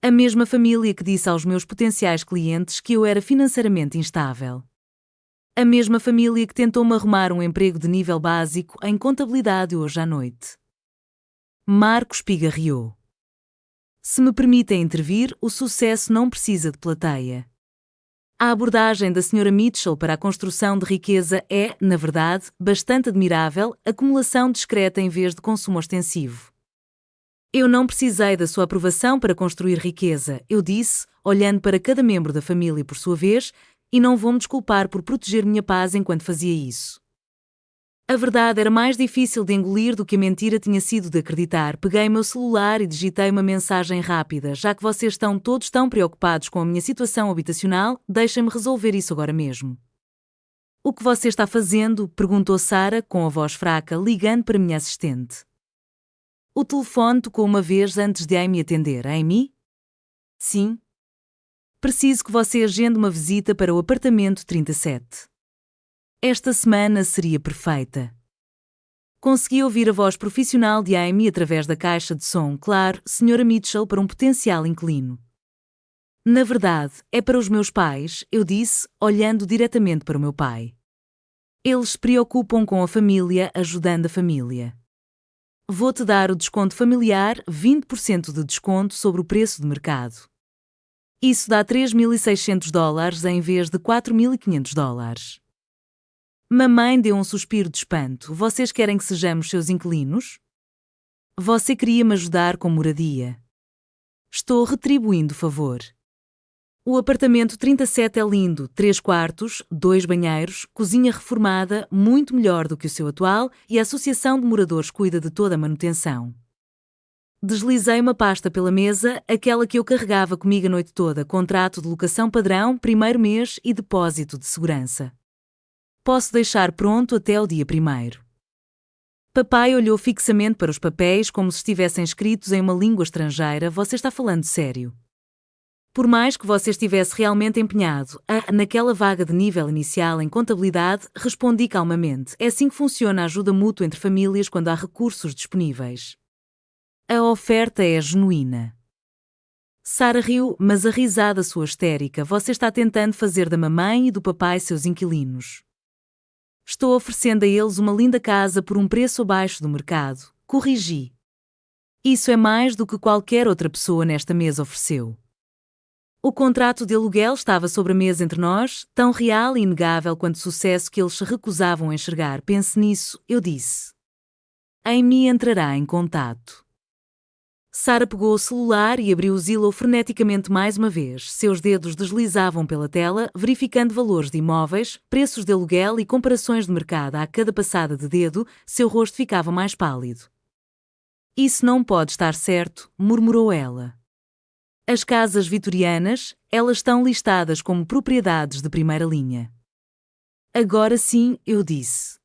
A mesma família que disse aos meus potenciais clientes que eu era financeiramente instável. A mesma família que tentou-me arrumar um emprego de nível básico em contabilidade hoje à noite. Marcos pigarreou. Se me permitem intervir, o sucesso não precisa de plateia. A abordagem da Sra. Mitchell para a construção de riqueza é, na verdade, bastante admirável, acumulação discreta em vez de consumo ostensivo. Eu não precisei da sua aprovação para construir riqueza, eu disse, olhando para cada membro da família por sua vez, e não vou me desculpar por proteger minha paz enquanto fazia isso. A verdade era mais difícil de engolir do que a mentira tinha sido de acreditar. Peguei meu celular e digitei uma mensagem rápida. Já que vocês estão todos tão preocupados com a minha situação habitacional, deixem-me resolver isso agora mesmo. O que você está fazendo? Perguntou Sarah com a voz fraca, ligando para minha assistente. O telefone tocou uma vez antes de Amy atender. Amy? Sim. Preciso que você agende uma visita para o apartamento 37. Esta semana seria perfeita. Consegui ouvir a voz profissional de Amy através da caixa de som. Claro, Sra. Mitchell, para um potencial inquilino. Na verdade, é para os meus pais, eu disse, olhando diretamente para o meu pai. Eles se preocupam com a família, ajudando a família. Vou-te dar o desconto familiar, 20% de desconto sobre o preço de mercado. Isso dá $3.600 em vez de $4.500. Mamãe deu um suspiro de espanto. Vocês querem que sejamos seus inquilinos? Você queria me ajudar com moradia. Estou retribuindo o favor. O apartamento 37 é lindo, 3 quartos, 2 banheiros, cozinha reformada, muito melhor do que o seu atual, e a associação de moradores cuida de toda a manutenção. Deslizei uma pasta pela mesa, aquela que eu carregava comigo a noite toda, contrato de locação padrão, primeiro mês e depósito de segurança. Posso deixar pronto até o dia 1º. Papai olhou fixamente para os papéis como se estivessem escritos em uma língua estrangeira. Você está falando sério? Por mais que você estivesse realmente empenhado naquela vaga de nível inicial em contabilidade, respondi calmamente. É assim que funciona a ajuda mútua entre famílias quando há recursos disponíveis. A oferta é genuína. Sara riu, mas a risada soou histérica. Você está tentando fazer da mamãe e do papai seus inquilinos. Estou oferecendo a eles uma linda casa por um preço abaixo do mercado. Corrigi. Isso é mais do que qualquer outra pessoa nesta mesa ofereceu. O contrato de aluguel estava sobre a mesa entre nós, tão real e inegável quanto o sucesso que eles se recusavam a enxergar. Pense nisso, eu disse. Amy entrará em contato. Sara pegou o celular e abriu o Zillow freneticamente mais uma vez. Seus dedos deslizavam pela tela, verificando valores de imóveis, preços de aluguel e comparações de mercado. A cada passada de dedo, seu rosto ficava mais pálido. Isso não pode estar certo, murmurou ela. As casas vitorianas, elas estão listadas como propriedades de primeira linha. Agora sim, eu disse.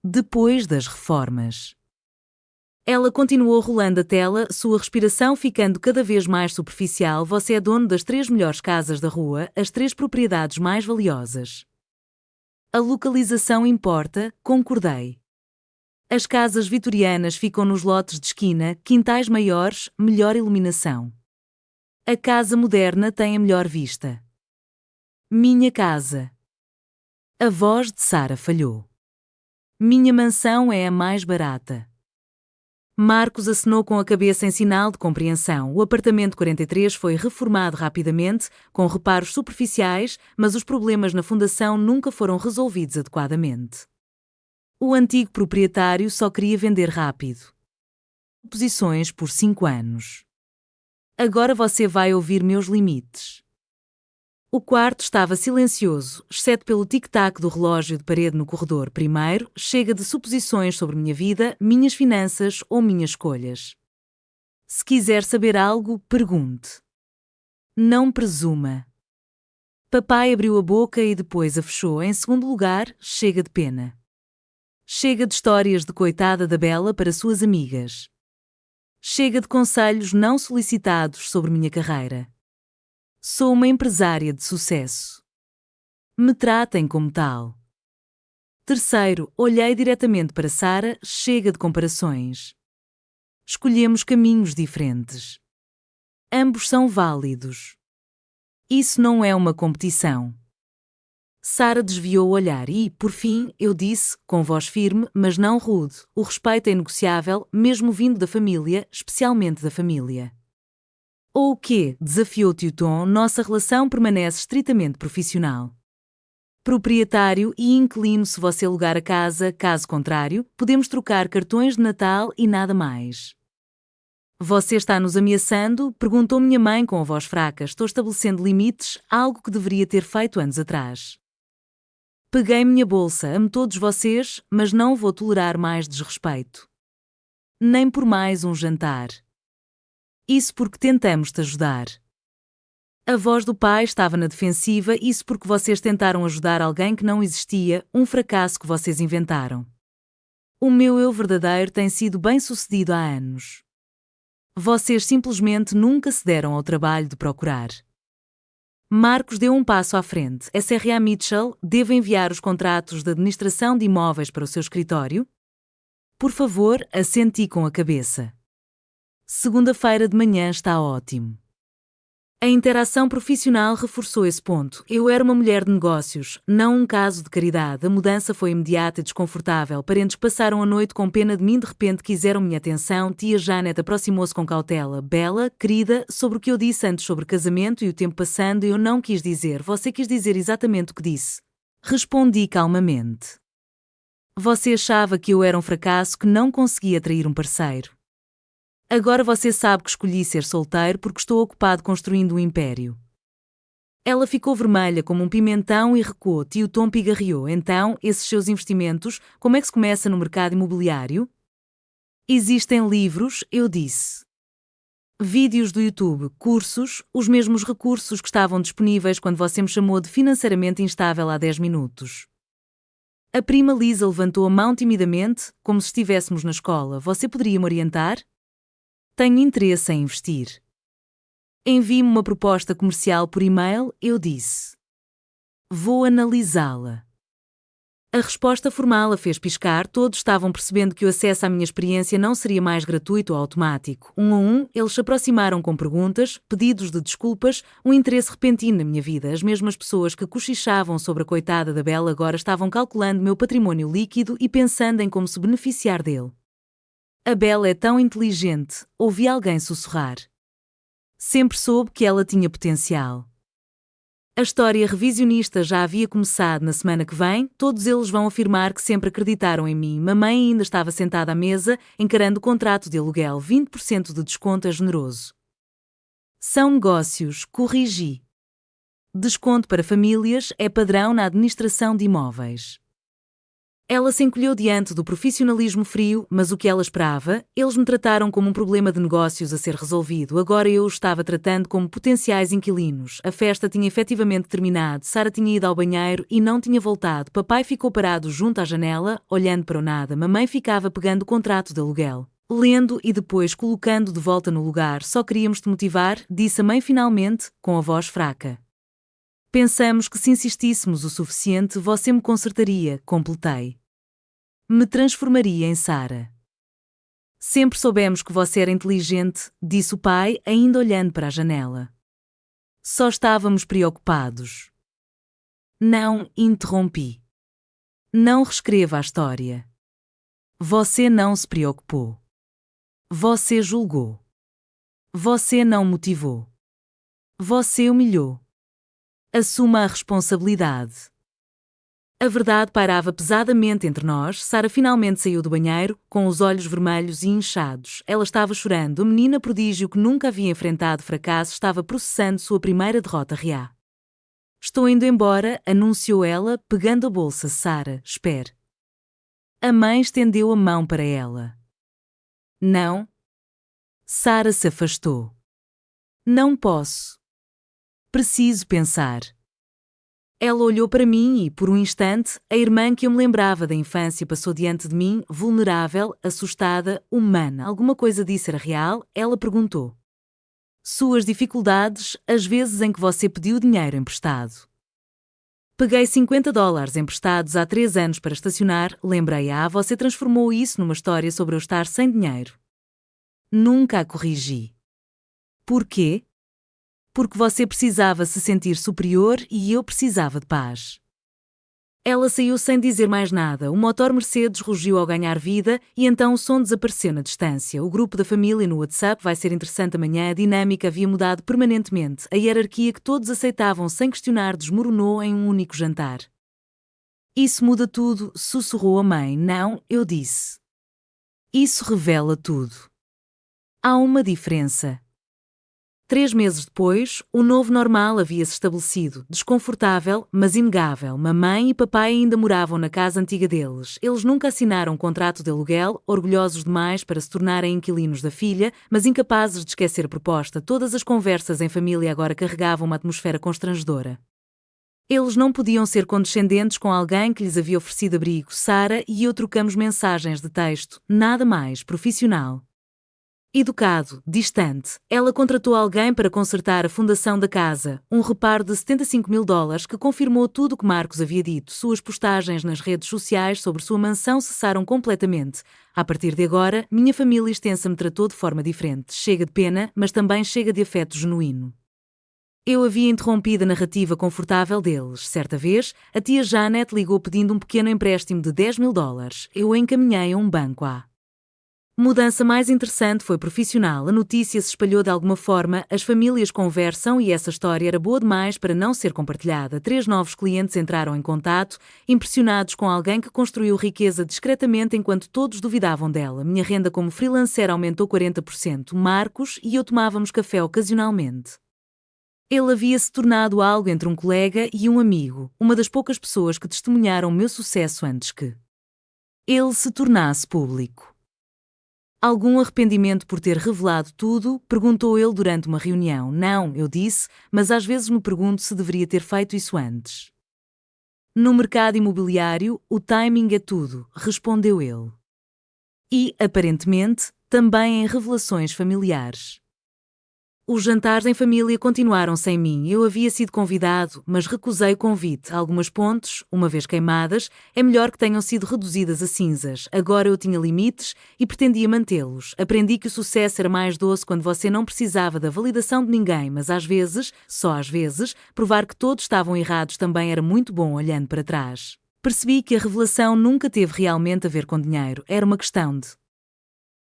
Depois das reformas. Ela continuou rolando a tela, sua respiração ficando cada vez mais superficial. Você é dono das 3 melhores casas da rua, as 3 propriedades mais valiosas. A localização importa, concordei. As casas vitorianas ficam nos lotes de esquina, quintais maiores, melhor iluminação. A casa moderna tem a melhor vista. Minha casa. A voz de Sara falhou. Minha mansão é a mais barata. Marcos acenou com a cabeça em sinal de compreensão. O apartamento 43 foi reformado rapidamente, com reparos superficiais, mas os problemas na fundação nunca foram resolvidos adequadamente. O antigo proprietário só queria vender rápido. Posições por 5 anos. Agora você vai ouvir meus limites. O quarto estava silencioso, exceto pelo tic-tac do relógio de parede no corredor. Primeiro, chega de suposições sobre minha vida, minhas finanças ou minhas escolhas. Se quiser saber algo, pergunte. Não presuma. Papai abriu a boca e depois a fechou. Em segundo lugar, chega de pena. Chega de histórias de coitada da Bela para suas amigas. Chega de conselhos não solicitados sobre minha carreira. Sou uma empresária de sucesso. Me tratem como tal. Terceiro, olhei diretamente para Sara. Chega de comparações. Escolhemos caminhos diferentes. Ambos são válidos. Isso não é uma competição. Sara desviou o olhar e, por fim, eu disse, com voz firme, mas não rude, o respeito é inegociável, mesmo vindo da família, especialmente da família. Ou o quê? Desafiou-te o tom. Nossa relação permanece estritamente profissional. Proprietário e inquilino se você alugar a casa, caso contrário, podemos trocar cartões de Natal e nada mais. Você está nos ameaçando? Perguntou minha mãe com a voz fraca. Estou estabelecendo limites, algo que deveria ter feito anos atrás. Peguei minha bolsa, amo todos vocês, mas não vou tolerar mais desrespeito. Nem por mais um jantar. Isso porque tentamos te ajudar. A voz do pai estava na defensiva. Isso porque vocês tentaram ajudar alguém que não existia, um fracasso que vocês inventaram. O meu eu verdadeiro tem sido bem-sucedido há anos. Vocês simplesmente nunca se deram ao trabalho de procurar. Marcos deu um passo à frente. SRA Mitchell, devo enviar os contratos de administração de imóveis para o seu escritório? Por favor, assenti com a cabeça. Segunda-feira de manhã está ótimo. A interação profissional reforçou esse ponto. Eu era uma mulher de negócios, não um caso de caridade. A mudança foi imediata e desconfortável. Parentes que passaram a noite com pena de mim de repente quiseram minha atenção. Tia Janet aproximou-se com cautela. Bela, querida, sobre o que eu disse antes sobre casamento e o tempo passando, eu não quis dizer. Você quis dizer exatamente o que disse. Respondi calmamente. Você achava que eu era um fracasso que não conseguia atrair um parceiro. Agora você sabe que escolhi ser solteiro porque estou ocupado construindo um império. Ela ficou vermelha como um pimentão e recuou. Tio Tom pigarreou. Então, esses seus investimentos, como é que se começa no mercado imobiliário? Existem livros, eu disse. Vídeos do YouTube, cursos, os mesmos recursos que estavam disponíveis quando você me chamou de financeiramente instável há 10 minutos. A prima Lisa levantou a mão timidamente, como se estivéssemos na escola. Você poderia me orientar? Tenho interesse em investir. Envie-me uma proposta comercial por e-mail, eu disse. Vou analisá-la. A resposta formal a fez piscar. Todos estavam percebendo que o acesso à minha experiência não seria mais gratuito ou automático. Um a um, eles se aproximaram com perguntas, pedidos de desculpas, um interesse repentino na minha vida. As mesmas pessoas que cochichavam sobre a coitada da Bela agora estavam calculando meu patrimônio líquido e pensando em como se beneficiar dele. A Bela é tão inteligente, ouvi alguém sussurrar. Sempre soube que ela tinha potencial. A história revisionista já havia começado na semana que vem, todos eles vão afirmar que sempre acreditaram em mim. Mamãe ainda estava sentada à mesa, encarando o contrato de aluguel. 20% de desconto é generoso. São negócios, corrigi. Desconto para famílias é padrão na administração de imóveis. Ela se encolheu diante do profissionalismo frio, mas o que ela esperava, eles me trataram como um problema de negócios a ser resolvido. Agora eu os estava tratando como potenciais inquilinos. A festa tinha efetivamente terminado, Sara tinha ido ao banheiro e não tinha voltado. Papai ficou parado junto à janela, olhando para o nada. Mamãe ficava pegando o contrato de aluguel, lendo e depois colocando de volta no lugar. Só queríamos te motivar, disse a mãe finalmente, com a voz fraca. Pensamos que se insistíssemos o suficiente você me consertaria, completei. Me transformaria em Sara. Sempre soubemos que você era inteligente, disse o pai, ainda olhando para a janela. Só estávamos preocupados. Não, interrompi. Não reescreva a história. Você não se preocupou. Você julgou. Você não motivou. Você humilhou. Assuma a responsabilidade. A verdade pairava pesadamente entre nós. Sara finalmente saiu do banheiro, com os olhos vermelhos e inchados. Ela estava chorando. A menina prodígio que nunca havia enfrentado fracasso estava processando sua primeira derrota real. Estou indo embora, anunciou ela, pegando a bolsa. Sara, espere. A mãe estendeu a mão para ela. Não. Sara se afastou. Não posso. Preciso pensar. Ela olhou para mim e, por um instante, a irmã que eu me lembrava da infância passou diante de mim, vulnerável, assustada, humana. Alguma coisa disso era real? Ela perguntou. Suas dificuldades, as vezes em que você pediu dinheiro emprestado. Peguei $50 emprestados há 3 anos para estacionar, lembrei-a, você transformou isso numa história sobre eu estar sem dinheiro. Nunca a corrigi. Por quê? Porque você precisava se sentir superior e eu precisava de paz. Ela saiu sem dizer mais nada. O motor Mercedes rugiu ao ganhar vida e então o som desapareceu na distância. O grupo da família no WhatsApp vai ser interessante amanhã. A dinâmica havia mudado permanentemente. A hierarquia que todos aceitavam sem questionar desmoronou em um único jantar. Isso muda tudo, sussurrou a mãe. Não, eu disse. Isso revela tudo. Há uma diferença. 3 meses depois, o novo normal havia-se estabelecido, desconfortável, mas inegável. Mamãe e papai ainda moravam na casa antiga deles. Eles nunca assinaram um contrato de aluguel, orgulhosos demais para se tornarem inquilinos da filha, mas incapazes de esquecer a proposta. Todas as conversas em família agora carregavam uma atmosfera constrangedora. Eles não podiam ser condescendentes com alguém que lhes havia oferecido abrigo. Sara e eu trocamos mensagens de texto, nada mais profissional. Educado, distante, ela contratou alguém para consertar a fundação da casa, um reparo de $75.000 que confirmou tudo o que Marcos havia dito. Suas postagens nas redes sociais sobre sua mansão cessaram completamente. A partir de agora, minha família extensa me tratou de forma diferente. Chega de pena, mas também chega de afeto genuíno. Eu havia interrompido a narrativa confortável deles. Certa vez, a tia Janet ligou pedindo um pequeno empréstimo de $10.000. Eu a encaminhei a um banco. A mudança mais interessante foi profissional. A notícia se espalhou de alguma forma, as famílias conversam e essa história era boa demais para não ser compartilhada. 3 novos clientes entraram em contato, impressionados com alguém que construiu riqueza discretamente enquanto todos duvidavam dela. Minha renda como freelancer aumentou 40%. Marcos e eu tomávamos café ocasionalmente. Ele havia se tornado algo entre um colega e um amigo, uma das poucas pessoas que testemunharam meu sucesso antes que ele se tornasse público. Algum arrependimento por ter revelado tudo? Perguntou ele durante uma reunião. Não, eu disse, mas às vezes me pergunto se deveria ter feito isso antes. No mercado imobiliário, o timing é tudo, respondeu ele. E, aparentemente, também em revelações familiares. Os jantares em família continuaram sem mim. Eu havia sido convidado, mas recusei o convite. Algumas pontes, uma vez queimadas, é melhor que tenham sido reduzidas a cinzas. Agora eu tinha limites e pretendia mantê-los. Aprendi que o sucesso era mais doce quando você não precisava da validação de ninguém, mas às vezes, só às vezes, provar que todos estavam errados também era muito bom olhando para trás. Percebi que a revelação nunca teve realmente a ver com dinheiro. Era uma questão de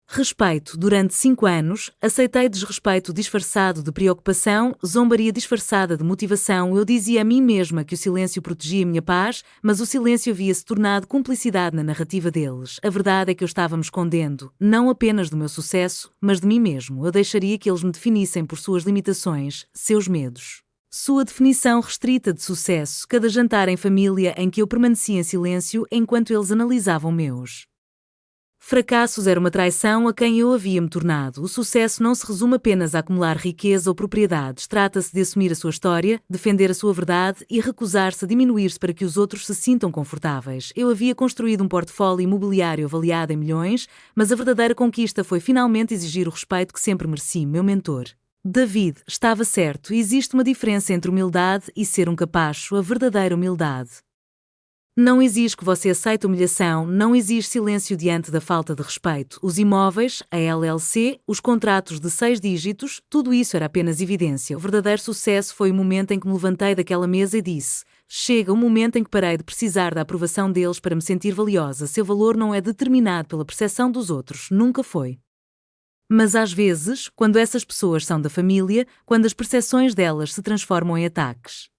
respeito. Durante 5 anos, aceitei desrespeito disfarçado de preocupação, zombaria disfarçada de motivação. Eu dizia a mim mesma que o silêncio protegia minha paz, mas o silêncio havia se tornado cumplicidade na narrativa deles. A verdade é que eu estava me escondendo, não apenas do meu sucesso, mas de mim mesmo. Eu deixaria que eles me definissem por suas limitações, seus medos. Sua definição restrita de sucesso. Cada jantar em família em que eu permanecia em silêncio enquanto eles analisavam meus fracassos era uma traição a quem eu havia me tornado. O sucesso não se resume apenas a acumular riqueza ou propriedades. Trata-se de assumir a sua história, defender a sua verdade e recusar-se a diminuir-se para que os outros se sintam confortáveis. Eu havia construído um portfólio imobiliário avaliado em milhões, mas a verdadeira conquista foi finalmente exigir o respeito que sempre mereci. Meu mentor David estava certo. Existe uma diferença entre humildade e ser um capacho. A verdadeira humildade não exige que você aceite humilhação, não exige silêncio diante da falta de respeito. Os imóveis, a LLC, os contratos de 6 dígitos, tudo isso era apenas evidência. O verdadeiro sucesso foi o momento em que me levantei daquela mesa e disse: chega o momento em que parei de precisar da aprovação deles para me sentir valiosa. Seu valor não é determinado pela percepção dos outros, nunca foi. Mas às vezes, quando essas pessoas são da família, quando as percepções delas se transformam em ataques,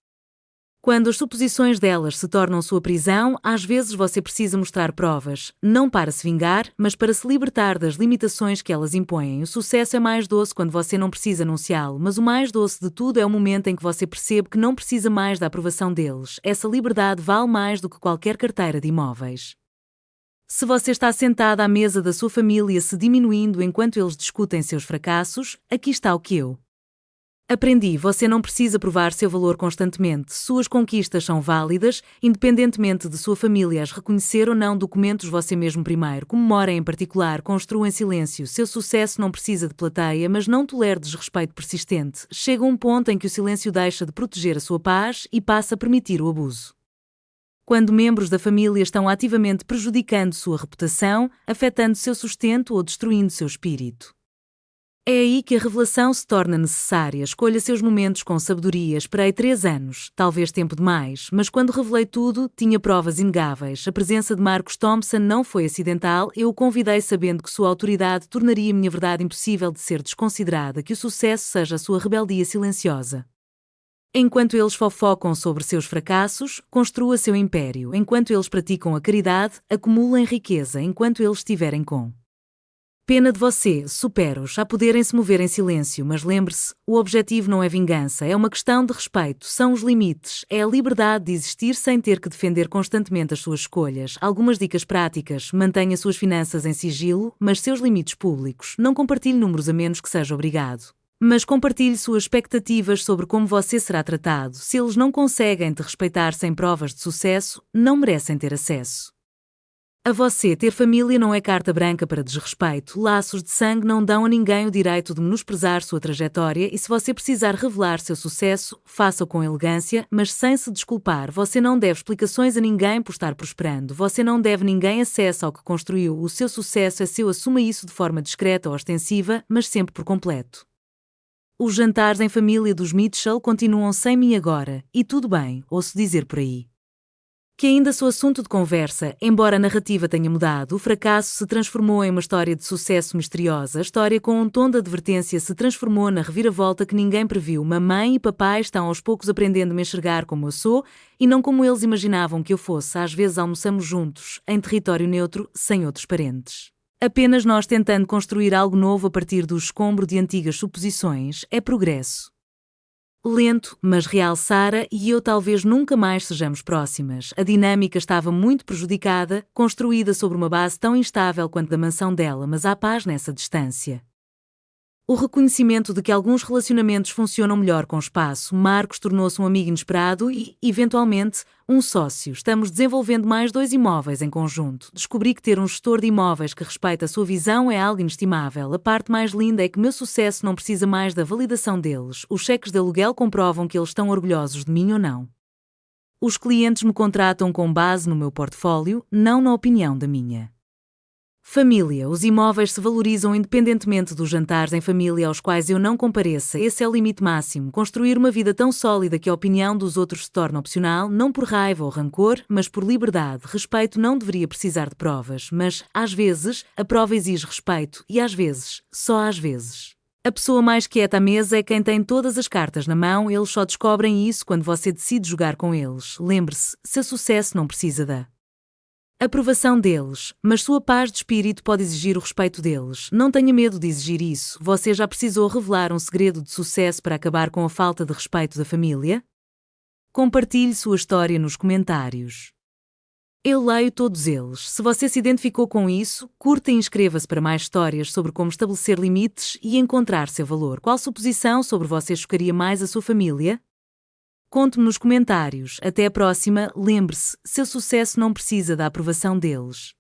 quando as suposições delas se tornam sua prisão, às vezes você precisa mostrar provas, não para se vingar, mas para se libertar das limitações que elas impõem. O sucesso é mais doce quando você não precisa anunciá-lo, mas o mais doce de tudo é o momento em que você percebe que não precisa mais da aprovação deles. Essa liberdade vale mais do que qualquer carteira de imóveis. Se você está sentada à mesa da sua família se diminuindo enquanto eles discutem seus fracassos, aqui está o que eu aprendi: você não precisa provar seu valor constantemente. Suas conquistas são válidas, independentemente de sua família as reconhecer ou não. Documentos você mesmo primeiro. Comemore em particular, construa em silêncio. Seu sucesso não precisa de plateia, mas não tolere desrespeito persistente. Chega um ponto em que o silêncio deixa de proteger a sua paz e passa a permitir o abuso. Quando membros da família estão ativamente prejudicando sua reputação, afetando seu sustento ou destruindo seu espírito, é aí que a revelação se torna necessária. Escolha seus momentos com sabedoria. Esperei 3 anos, talvez tempo demais, mas quando revelei tudo, tinha provas inegáveis. A presença de Marcos Thompson não foi acidental. Eu o convidei sabendo que sua autoridade tornaria minha verdade impossível de ser desconsiderada, que o sucesso seja a sua rebeldia silenciosa. Enquanto eles fofocam sobre seus fracassos, construa seu império. Enquanto eles praticam a caridade, acumulem riqueza. Enquanto eles estiverem com pena de você, supere-os. Há poder em se mover em silêncio, mas lembre-se, o objetivo não é vingança, é uma questão de respeito, são os limites, é a liberdade de existir sem ter que defender constantemente as suas escolhas. Algumas dicas práticas: mantenha suas finanças em sigilo, mas seus limites públicos. Não compartilhe números a menos que seja obrigado. Mas compartilhe suas expectativas sobre como você será tratado. Se eles não conseguem te respeitar sem provas de sucesso, não merecem ter acesso a você. Ter família não é carta branca para desrespeito. Laços de sangue não dão a ninguém o direito de menosprezar sua trajetória e se você precisar revelar seu sucesso, faça-o com elegância, mas sem se desculpar. Você não deve explicações a ninguém por estar prosperando. Você não deve ninguém acesso ao que construiu. O seu sucesso é seu. Assuma isso de forma discreta ou ostensiva, mas sempre por completo. Os jantares em família dos Mitchell continuam sem mim agora, e tudo bem, ouço dizer por aí que ainda sou assunto de conversa, embora a narrativa tenha mudado, o fracasso se transformou em uma história de sucesso misteriosa, a história com um tom de advertência se transformou na reviravolta que ninguém previu. Mamãe e papai estão aos poucos aprendendo a me enxergar como eu sou, e não como eles imaginavam que eu fosse. Às vezes almoçamos juntos, em território neutro, sem outros parentes. Apenas nós tentando construir algo novo a partir do escombro de antigas suposições, é progresso. Lento, mas real. Sara e eu talvez nunca mais sejamos próximas. A dinâmica estava muito prejudicada, construída sobre uma base tão instável quanto a da mansão dela, mas há paz nessa distância. O reconhecimento de que alguns relacionamentos funcionam melhor com espaço. Marcos tornou-se um amigo inesperado e, eventualmente, um sócio. Estamos desenvolvendo mais 2 imóveis em conjunto. Descobri que ter um gestor de imóveis que respeita a sua visão é algo inestimável. A parte mais linda é que meu sucesso não precisa mais da validação deles. Os cheques de aluguel comprovam que eles estão orgulhosos de mim ou não. Os clientes me contratam com base no meu portfólio, não na opinião da minha família. Os imóveis se valorizam independentemente dos jantares em família aos quais eu não compareça. Esse é o limite máximo. Construir uma vida tão sólida que a opinião dos outros se torna opcional, não por raiva ou rancor, mas por liberdade. Respeito não deveria precisar de provas, mas, às vezes, a prova exige respeito e, às vezes, só às vezes. A pessoa mais quieta à mesa é quem tem todas as cartas na mão. Eles só descobrem isso quando você decide jogar com eles. Lembre-se, seu sucesso não precisa da aprovação deles, mas sua paz de espírito pode exigir o respeito deles. Não tenha medo de exigir isso. Você já precisou revelar um segredo de sucesso para acabar com a falta de respeito da família? Compartilhe sua história nos comentários. Eu leio todos eles. Se você se identificou com isso, curta e inscreva-se para mais histórias sobre como estabelecer limites e encontrar seu valor. Qual suposição sobre você chocaria mais a sua família? Conte-me nos comentários. Até a próxima. Lembre-se, seu sucesso não precisa da aprovação deles.